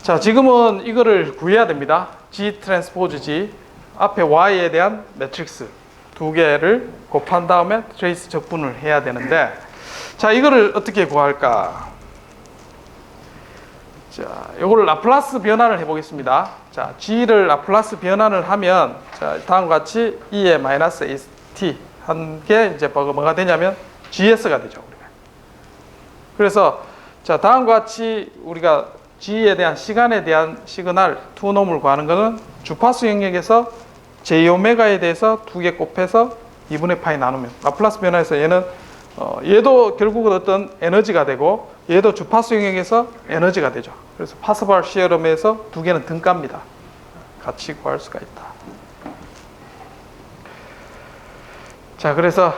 자, 지금은 이거를 구해야 됩니다. G 트랜스포즈 G, 앞에 Y에 대한 매트릭스 두 개를 곱한 다음에 트레이스 적분을 해야 되는데, 자, 이거를 어떻게 구할까? 자, 이거를 라플라스 변환을 해보겠습니다. 자, G를 라플라스 변환을 하면, 자, 다음과 같이 E의 마이너스 AT 한 게 이제 뭐가 되냐면 GS가 되죠, 우리가. 그래서 자, 다음과 같이 우리가 G에 대한 시간에 대한 시그널 2놈을 구하는 것은 주파수 영역에서 J오메가에 대해서 두 개 곱해서 2분의 파이 나누면, 라플라스 변화에서 얘는 얘도 결국은 어떤 에너지가 되고 얘도 주파수 영역에서 에너지가 되죠. 그래서 파스발 시어럼에서 두 개는 등가입니다. 같이 구할 수가 있다. 자, 그래서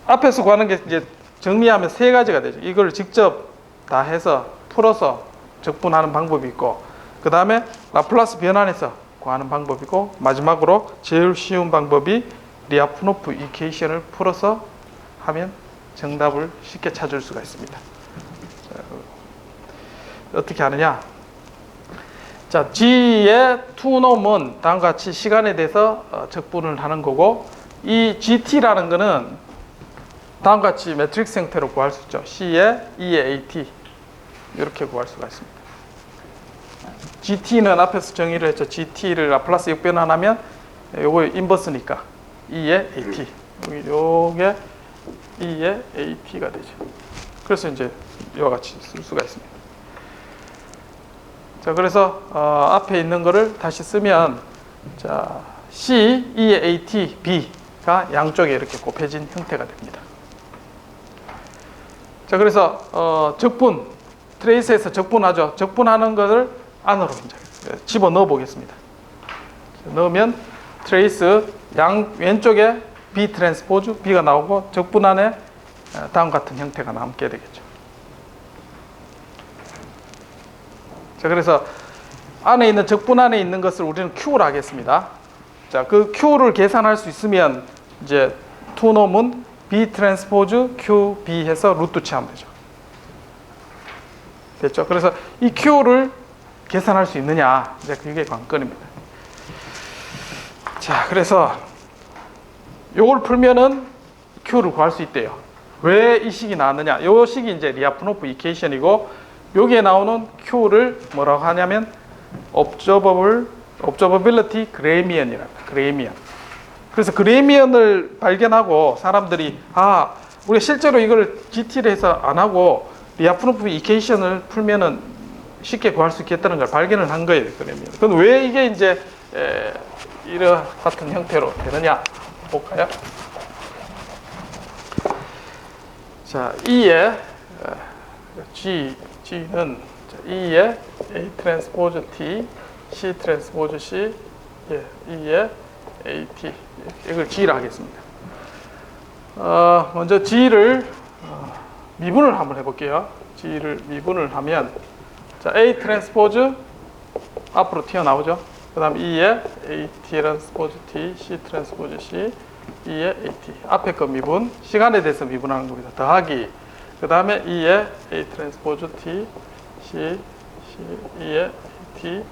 앞에서 구하는 게 이제 정리하면 세 가지가 되죠. 이걸 직접 다 해서 풀어서 적분하는 방법이 있고, 그 다음에 라플라스 변환해서 구하는 방법이고, 마지막으로 제일 쉬운 방법이 리아프노프 이퀘이션을 풀어서 하면 정답을 쉽게 찾을 수가 있습니다. 자, 어떻게 하느냐? 자, G의 2놈은 다음과 같이 시간에 대해서 적분을 하는 거고, 이 GT라는 거는 다음과 같이 매트릭스 형태로 구할 수 있죠. C의 E의 AT 이렇게 구할 수가 있습니다. GT는 앞에서 정의를 했죠. GT를 라플라스 역변환하면 요거 인버스니까 E의 AT, 요게 E의 AT가 되죠. 그래서 이제 이와 같이 쓸 수가 있습니다. 자, 그래서 앞에 있는 거를 다시 쓰면, 자, C, E의 AT, B가 양쪽에 이렇게 곱해진 형태가 됩니다. 자, 그래서 적분, 트레이스에서 적분하죠. 적분하는 것을 안으로 이제 집어 넣어 보겠습니다. 넣으면 트레이스 양 왼쪽에 B 트랜스포즈 B가 나오고, 적분 안에 다음 같은 형태가 남게 되겠죠. 자, 그래서 안에 있는 적분 안에 있는 것을 우리는 Q로 하겠습니다. 자, 그 Q를 계산할 수 있으면 이제 2놈은 B 트랜스포즈 QB 해서 루트 취하면 되죠. 됐죠? 그래서 이 Q를 계산할 수 있느냐, 이제 그게 관건입니다. 자, 그래서 요걸 풀면은 Q를 구할 수 있대요. 왜 이 식이 나왔느냐? 요 식이 이제 리아프노프 이퀘이션이고, 여기에 나오는 Q를 뭐라고 하냐면 observability 그레이미언이랍니다. 그레이미언. 그래서 그레미언을 발견하고 사람들이 우리가 실제로 이걸 GT를 해서 안 하고 리아프노프 이케이션을 풀면은 쉽게 구할 수 있겠다는 걸 발견을 한 거예요. 그러면 그럼 왜 이게 이제 이런 같은 형태로 되느냐 볼까요? 자, E의 G는 E의 A 트랜스포즈 T, C 트랜스포즈 C, E의 AT 이걸 G를 하겠습니다. 먼저 G를 미분을 한번 해볼게요. G를 미분을 하면 자, A 트랜스포즈 앞으로 튀어나오죠. 그 다음 E의 A 트랜스포즈 T, C 트랜스포즈 C, E의 AT 앞에 거 미분, 시간에 대해서 미분하는 겁니다. 더하기 그 다음에 E의 A 트랜스포즈 T, C, E의 T,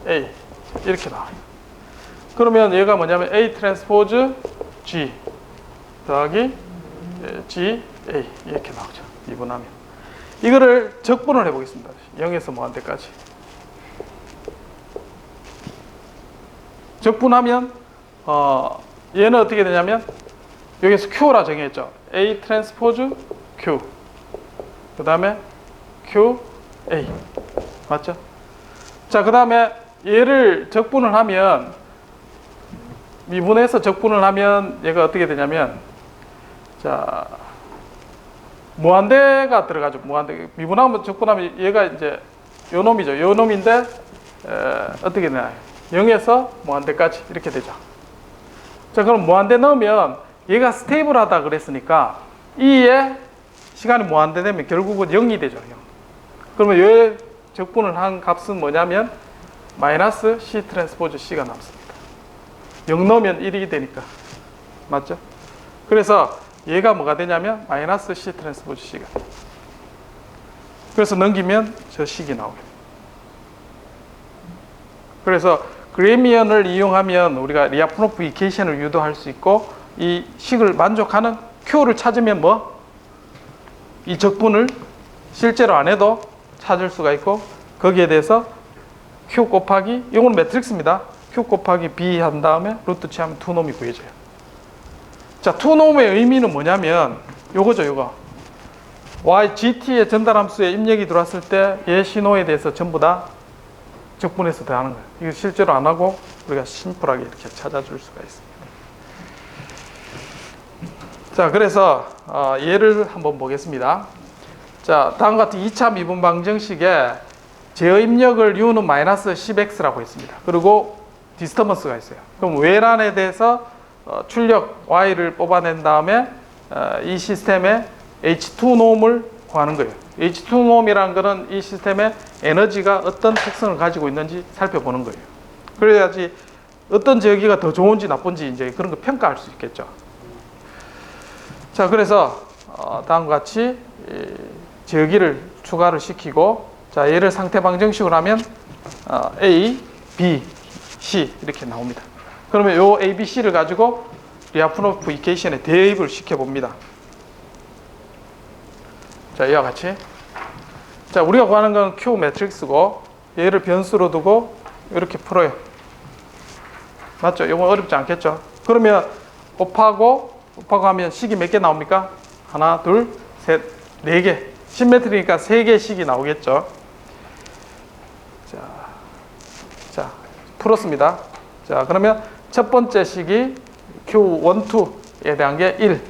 A 이렇게 나와요. 그러면 얘가 뭐냐면 A 트랜스포즈 G 더하기 G, A 이렇게 나오죠. 미분하면 이거를 적분을 해보겠습니다. 0에서 무한대까지 적분하면 얘는 어떻게 되냐면 여기서 Q라 정했죠. A 트랜스포즈 Q 그 다음에 Q, A 맞죠? 자, 그 다음에 얘를 적분을 하면 미분해서 적분을 하면 얘가 어떻게 되냐면 자 무한대가 들어가죠. 무한대 미분하면 적분하면 얘가 이제 요 놈이죠. 요 놈인데 어떻게 되나요? 0에서 무한대까지 이렇게 되죠. 자, 그럼 무한대 넣으면 얘가 스테이블하다 그랬으니까 E의 시간이 무한대 되면 결국은 0이 되죠. 0. 그러면 얘 적분을 한 값은 뭐냐면 마이너스 C 트랜스포즈 C가 남습니다. 0 넣으면 1이 되니까 맞죠? 그래서 얘가 뭐가 되냐면 마이너스 C 트랜스포즈 C가 돼요. 그래서 넘기면 저 식이 나오게 돼요. 그래서 그레미언을 이용하면 우리가 리아프노프 이케이션을 유도할 수 있고 이 식을 만족하는 Q를 찾으면 이 적분을 실제로 안 해도 찾을 수가 있고 거기에 대해서 Q 곱하기 이건 매트릭스입니다. Q 곱하기 B 한 다음에 루트 취하면 투놈이 구해져요. 자, 투놈의 의미는 뭐냐면 요거죠. 요거 Y, GT의 전달함수에 입력이 들어왔을 때 얘 신호에 대해서 전부 다 적분해서 더하는 거예요. 이거 실제로 안 하고 우리가 심플하게 이렇게 찾아줄 수가 있습니다. 자, 그래서 얘를 한번 보겠습니다. 자, 다음과 같은 2차 미분 방정식에 제어 입력을 U는 마이너스 10X라고 했습니다. 그리고 디스터번스가 있어요. 그럼 외란에 대해서 출력 Y를 뽑아낸 다음에 이 시스템의 H2놈을 구하는 거예요. H2놈이라는 것은 이 시스템의 에너지가 어떤 특성을 가지고 있는지 살펴보는 거예요. 그래야지 어떤 제어기가 더 좋은지 나쁜지 이제 그런 거 평가할 수 있겠죠. 자, 그래서 다음과 같이 제어기를 추가를 시키고 자, 얘를 상태 방정식으로 하면 A, B, C 이렇게 나옵니다. 그러면 요 A, B, C를 가지고 리아프노프 이케이션에 대입을 시켜봅니다. 자, 이와 같이 자, 우리가 구하는 건 Q 매트릭스고 얘를 변수로 두고 이렇게 풀어요. 맞죠? 이건 어렵지 않겠죠? 그러면 곱하고 하면 식이 몇 개 나옵니까? 하나, 둘, 셋, 네 개. 심메트리니까 세 개씩이 나오겠죠? 자, 풀었습니다. 자, 그러면 첫 번째 식이 Q12에 대한 게 1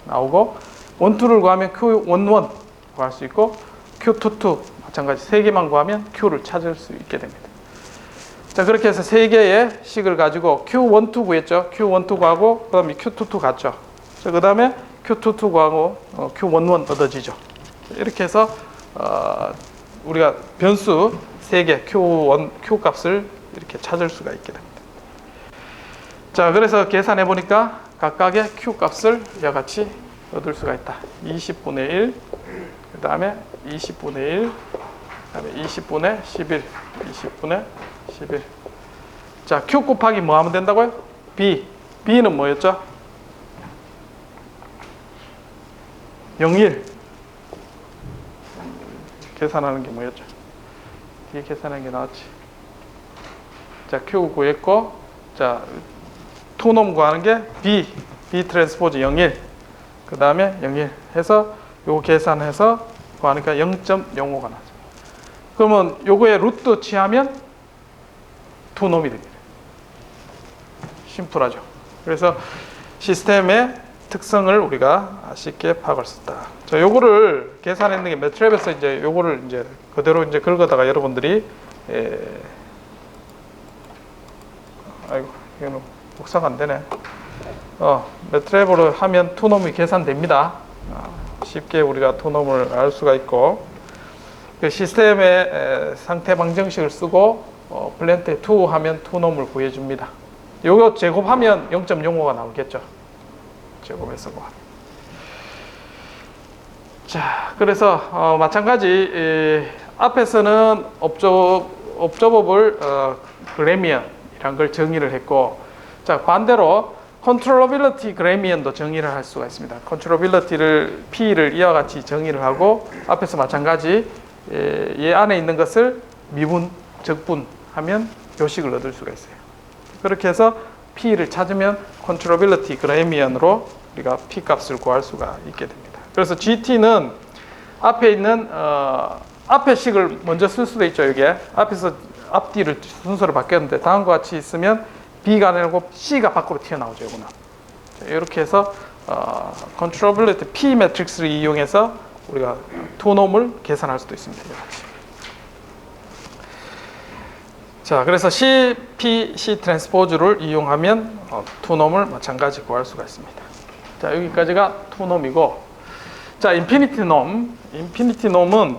나오고, 12를 구하면 Q11 구할 수 있고, Q22 마찬가지 3개만 구하면 Q를 찾을 수 있게 됩니다. 자, 그렇게 해서 3개의 식을 가지고 Q12 구했죠. Q12 구하고, 그 다음에 Q22 갔죠. 자, 그 다음에 Q22 구하고 Q11 얻어지죠. 이렇게 해서 우리가 변수 3개 Q 값을 이렇게 찾을 수가 있게 됩니다. 자, 그래서 계산해 보니까 각각의 Q 값을 이와 같이 얻을 수가 있다. 20분의 1, 그 다음에 20분의 1, 그 다음에 20분의 11, 20분의 11. 자, Q 곱하기 뭐 하면 된다고요? B. B는 뭐였죠? 01. 계산하는 게 뭐였죠? 뒤에 계산하는 게 나왔지. 자, Q 구했고, 자, 투놈 구하는 게 B 트랜스포즈 01, 그 다음에 01 해서 요거 계산해서 구하니까 0.05가 나죠. 그러면 요거에 루트 취하면 투놈이 됩니다. 심플하죠. 그래서 시스템의 특성을 우리가 쉽게 파악할 수 있다. 자, 요거를 계산했는 게 매트랩에서 이제 요거를 이제 그대로 이제 긁어다가 여러분들이 아이고 이거는 복사가 안 되네. 매트랩으로 하면 투놈이 계산됩니다. 쉽게 우리가 투놈을 알 수가 있고 그 시스템의 상태 방정식을 쓰고 플랜트에 투 하면 투놈을 구해줍니다. 요거 제곱하면 0.05가 나오겠죠. 제곱해서 뭐. 자, 그래서 마찬가지 앞에서는 observable 그래미언이란 걸 정의를 했고, 자 반대로 controllability 그래미언도 정의를 할 수가 있습니다. controllability를 P를 이와 같이 정의를 하고 앞에서 마찬가지 얘 안에 있는 것을 미분, 적분하면 요식을 얻을 수가 있어요. 그렇게 해서 P를 찾으면 controllability 그래미언으로 우리가 P 값을 구할 수가 있게 됩니다. 그래서 GT는 앞에 있는 앞에 식을 먼저 쓸 수도 있죠. 이게 앞에서 앞뒤를 순서를 바뀌었는데 다음과 같이 있으면 B가 아니고 C가 밖으로 튀어나오죠. 이거는. 자, 이렇게 해서 controllability P 매트릭스를 이용해서 우리가 투놈을 계산할 수도 있습니다. 자, 그래서 C 트랜스포즈를 이용하면 투놈을 마찬가지 구할 수가 있습니다. 자, 여기까지가 투놈이고, 자, 인피니티 놈은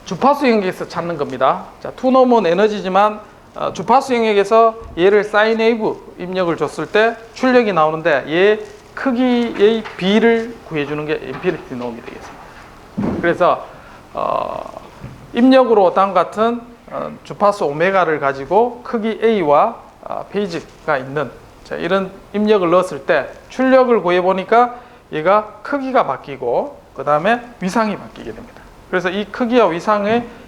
주파수 영역에서 찾는 겁니다. 자, 투놈은 에너지지만 주파수 영역에서 얘를 사인 웨이브 입력을 줬을 때 출력이 나오는데 얘 크기의 B를 구해주는 게 인피니티 놈이 되겠습니다. 그래서 입력으로 다음과 같은 주파수 오메가를 가지고 크기 A와 페이지가 있는 이런 입력을 넣었을 때 출력을 구해보니까 얘가 크기가 바뀌고 그 다음에 위상이 바뀌게 됩니다. 그래서 이 크기와 위상을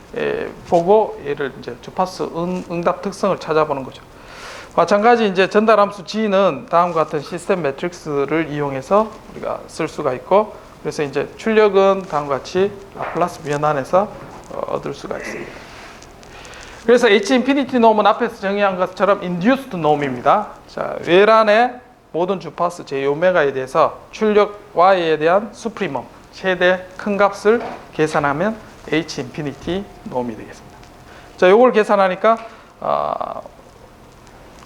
보고 얘를 이제 주파수 응답 특성을 찾아보는 거죠. 마찬가지 이제 전달함수 G는 다음과 같은 시스템 매트릭스를 이용해서 우리가 쓸 수가 있고, 그래서 이제 출력은 다음과 같이 라플라스 변환해서 얻을 수가 있습니다. 그래서 H 인피니티 놈은 앞에서 정의한 것처럼 인듀스드 놈입니다. 자, 외란의 모든 주파수 J 오메가에 대해서 출력 Y에 대한 수프리멈 최대 큰 값을 계산하면 H 인피니티 놈이 되겠습니다. 자, 요걸 계산하니까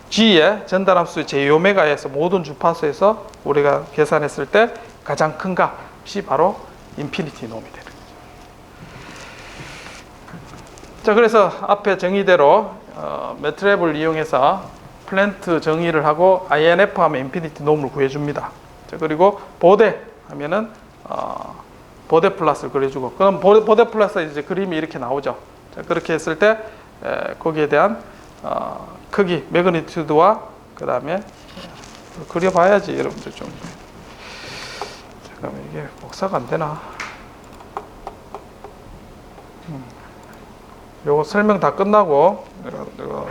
G의 전달함수 J 오메가에서 모든 주파수에서 우리가 계산했을 때 가장 큰 값이 바로 인피니티 놈이 되는 거죠. 자, 그래서 앞에 정의대로 매트랩을 이용해서 플랜트 정의를 하고 INF 하면 인피니티 놈을 구해줍니다. 자, 그리고 보데 하면은 보데 플러스를 그려주고, 그럼 보데 플러스 이제 그림이 이렇게 나오죠. 자, 그렇게 했을 때 거기에 대한 크기, 매그니튜드와 그 다음에 그려봐야지 여러분들 좀. 잠깐만 이게 복사가 안 되나? 요거 설명 다 끝나고 내가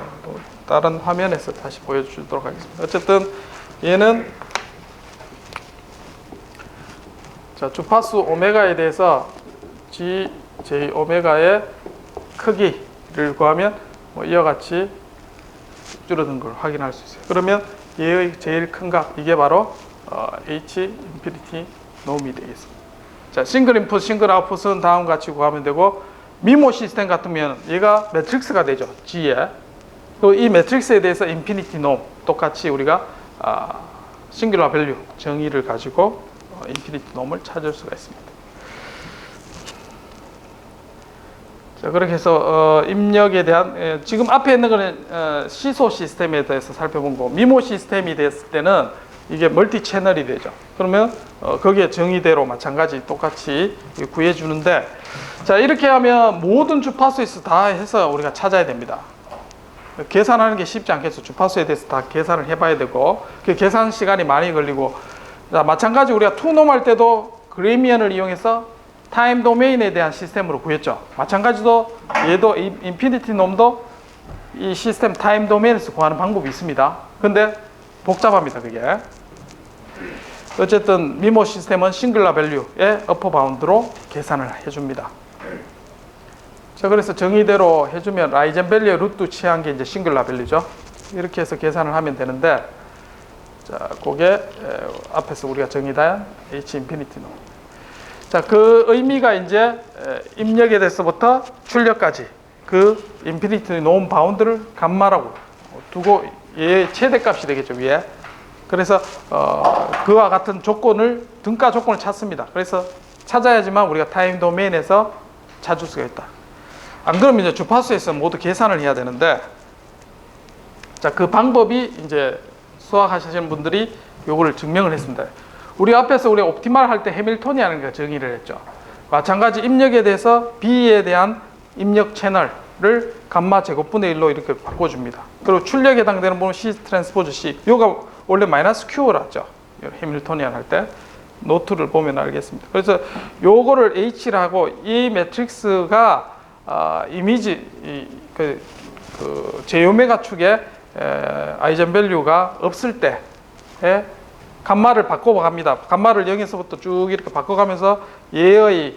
다른 화면에서 다시 보여주도록 하겠습니다. 어쨌든 얘는 자, 주파수 오메가에 대해서 G, J 오메가의 크기를 구하면 뭐 이와 같이 줄어든 걸 확인할 수 있어요. 그러면 얘의 제일 큰 값, 이게 바로 H 인피니티 놈이 되겠습니다. 자, 싱글 인풋, 싱글 아웃풋은 다음과 같이 구하면 되고, 미모 시스템 같으면 얘가 매트릭스가 되죠. G에. 그리고 이 매트릭스에 대해서 인피니티 놈 똑같이 우리가 싱귤러 밸류 정의를 가지고 인피니티 놈을 찾을 수가 있습니다. 자, 그렇게 해서 입력에 대한 지금 앞에 있는 거는 시소 시스템에 대해서 살펴본 거고, 미모 시스템이 됐을 때는 이게 멀티 채널이 되죠. 그러면 거기에 정의대로 마찬가지 똑같이 구해주는데, 자, 이렇게 하면 모든 주파수에서 다 해서 우리가 찾아야 됩니다. 계산하는 게 쉽지 않겠죠. 주파수에 대해서 다 계산을 해봐야 되고, 그 계산 시간이 많이 걸리고, 자, 마찬가지 우리가 투놈 할 때도 그래미언을 이용해서 타임 도메인에 대한 시스템으로 구했죠. 마찬가지로 얘도 인피니티 놈도 이 시스템 타임 도메인에서 구하는 방법이 있습니다. 근데 복잡합니다, 그게. 어쨌든 미모 시스템은 싱글러 밸류의 어퍼 바운드로 계산을 해줍니다. 자, 그래서 정의대로 해주면 라이젠 밸류의 루트 취한 게 이제 싱글러 밸류죠. 이렇게 해서 계산을 하면 되는데, 자, 그게 앞에서 우리가 정의한 H 인피니티 노. 자, 그 의미가 이제 입력에 대해서부터 출력까지 그 인피니티 노 바운드를 감마라고 두고 얘의 최대값이 되겠죠, 위에. 그래서 그와 같은 조건을 등가 조건을 찾습니다. 그래서 찾아야지만 우리가 타임 도메인에서 찾을 수가 있다. 안 그러면 이제 주파수에서 모두 계산을 해야 되는데, 자, 그 방법이 이제 수학하시는 분들이 요거를 증명을 했습니다. 우리 앞에서 우리 옵티말 할 때 해밀토니안을 거 정의를 했죠. 마찬가지 입력에 대해서 B에 대한 입력 채널을 감마 제곱분의 1로 이렇게 바꿔줍니다. 그리고 출력에 해당되는 부분 C 트랜스포즈 C. 요가 원래 마이너스 Q로 했죠. 해밀토니안 할 때. 노트를 보면 알겠습니다. 그래서 요거를 H를 하고 이 매트릭스가 이미지 그 제오메가 축에 아이젠 밸류가 없을 때에 감마를 바꿔갑니다. 감마를 0에서부터 쭉 이렇게 바꿔가면서 얘의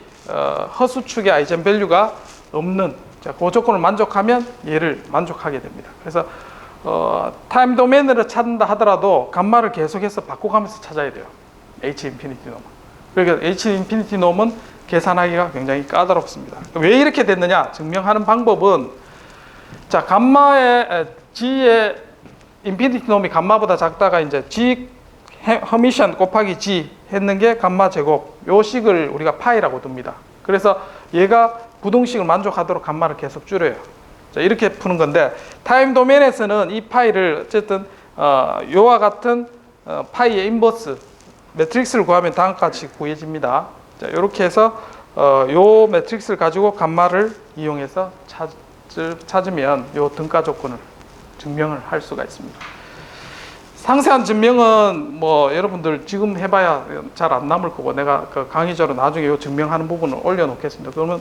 허수축의 아이젠 밸류가 없는, 자, 그 조건을 만족하면 얘를 만족하게 됩니다. 그래서 타임 도메인으로 찾는다 하더라도 감마를 계속해서 바꿔가면서 찾아야 돼요. H 인피니티 놈. 그러니까 H 인피니티 놈은 계산하기가 굉장히 까다롭습니다. 왜 이렇게 됐느냐 증명하는 방법은, 자, 감마의 G의 인피니티 놈이 감마보다 작다가 이제 G 허미션 곱하기 G 했는 게 감마 제곱, 요 식을 우리가 파이라고 둡니다. 그래서 얘가 부등식을 만족하도록 감마를 계속 줄여요. 자, 이렇게 푸는 건데, 타임 도메인에서는 이 파이를 어쨌든 요와 같은 파이의 인버스 매트릭스를 구하면 다음과 같이 구해집니다. 자, 이렇게 해서 요 매트릭스를 가지고 감마를 이용해서 찾으면 요 등가 조건을 증명을 할 수가 있습니다. 상세한 증명은 뭐 여러분들 지금 해봐야 잘 안 남을 거고, 내가 그 강의자로 나중에 요 증명하는 부분을 올려놓겠습니다. 그러면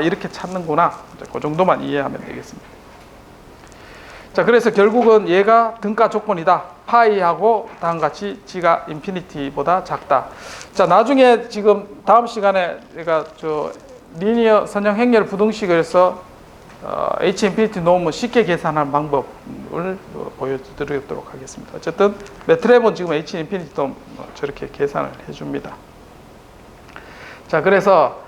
이렇게 찾는구나, 그 정도만 이해하면 되겠습니다. 자, 그래서 결국은 얘가 등가 조건이다. 파이하고 다음같이 G가 인피니티보다 작다. 자, 나중에 지금 다음 시간에 제가 리니어 선형 행렬 부등식을 해서 H 인피니티 놈은 쉽게 계산하는 방법을 보여드리도록 하겠습니다. 어쨌든 매트랩은 지금 H 인피니티 놈 저렇게 계산을 해줍니다. 자, 그래서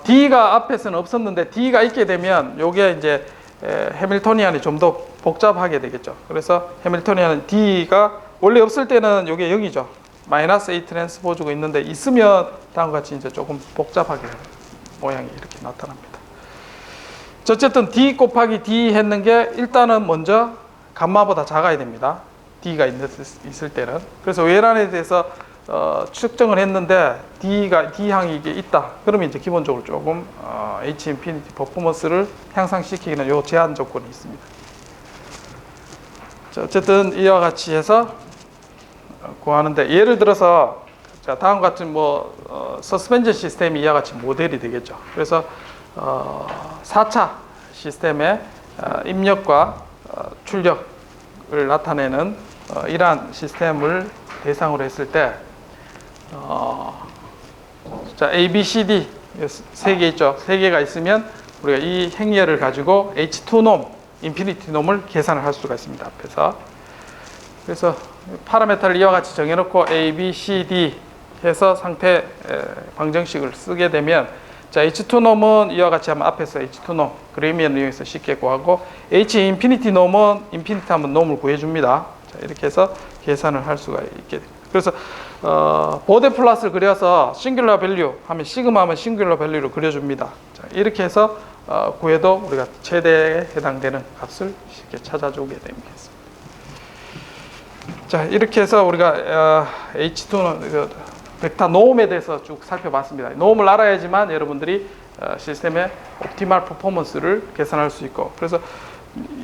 D가 앞에서는 없었는데 D가 있게 되면 요게 이제 해밀토니안이 좀 더 복잡하게 되겠죠. 그래서 해밀토니안은 D가 원래 없을 때는 요게 0이죠. 마이너스 A 트랜스포즈가 있는데 있으면 다음과 같이 이제 조금 복잡하게 모양이 이렇게 나타납니다. 어쨌든 D 곱하기 D 했는 게 일단은 먼저 감마보다 작아야 됩니다. D가 있을 때는. 그래서 외란에 대해서 측정을 했는데 D항이 이게 있다. 그러면 이제 기본적으로 조금 H 인피니티 퍼포먼스를 향상시키는 요 제한 조건이 있습니다. 자, 어쨌든 이와 같이 해서 구하는데, 예를 들어서 자, 다음 같은 서스펜션 시스템이 이와 같이 모델이 되겠죠. 그래서 4차 시스템의 입력과 출력을 나타내는 이러한 시스템을 대상으로 했을 때, 자, A, B, C, D 세 개 있죠. 세 개가 있으면 우리가 이 행렬을 가지고 H2 놈, 인피니티 놈을 계산을 할 수가 있습니다. 앞에서. 그래서 파라메타를 이와 같이 정해놓고 A, B, C, D 해서 상태 방정식을 쓰게 되면, 자, H2 놈은 이와 같이 하면 앞에서 H2 놈 그레이미언을 이용해서 쉽게 구하고, H 인피니티 놈은 인피니티 하면 놈을 구해줍니다. 자, 이렇게 해서 계산을 할 수가 있게 됩니다. 그래서 보데 플롯을 그려서 싱귤러 밸류 하면 시그마 하면 싱귤러 밸류를 그려줍니다. 자, 이렇게 해서 구해도 우리가 최대에 해당되는 값을 쉽게 찾아주게 됩니다. 자, 이렇게 해서 우리가 H2는 벡터 노음에 대해서 쭉 살펴봤습니다. 노음을 알아야지만 여러분들이 시스템의 옵티멀 퍼포먼스를 계산할 수 있고, 그래서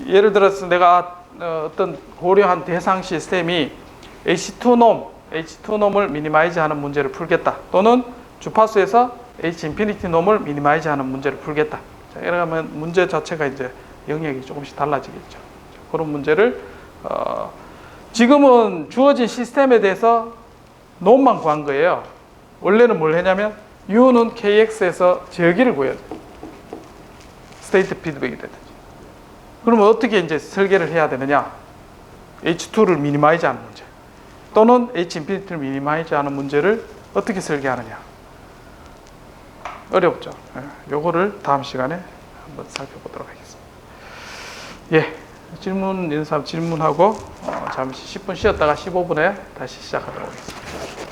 예를 들어서 내가 어떤 고려한 대상 시스템이 H2 놈을 미니마이즈 하는 문제를 풀겠다, 또는 주파수에서 H 인피니티 놈을 미니마이즈 하는 문제를 풀겠다. 자, 이러면 문제 자체가 이제 영역이 조금씩 달라지겠죠. 그런 문제를 지금은 주어진 시스템에 대해서 놈만 구한 거예요. 원래는 뭘 했냐면 U는 KX에서 제어기를 구해야 돼요. 스테이트 피드백이 되든지. 그러면 어떻게 이제 설계를 해야 되느냐? H2를 미니마이즈 하는 문제 또는 H 인피니티를 미니마이즈 하는 문제를 어떻게 설계하느냐? 어렵죠. 요거를 다음 시간에 한번 살펴보도록 하겠습니다. 예, 질문 있는 사람 질문하고 잠시 10분 쉬었다가 15분에 다시 시작하도록 하겠습니다.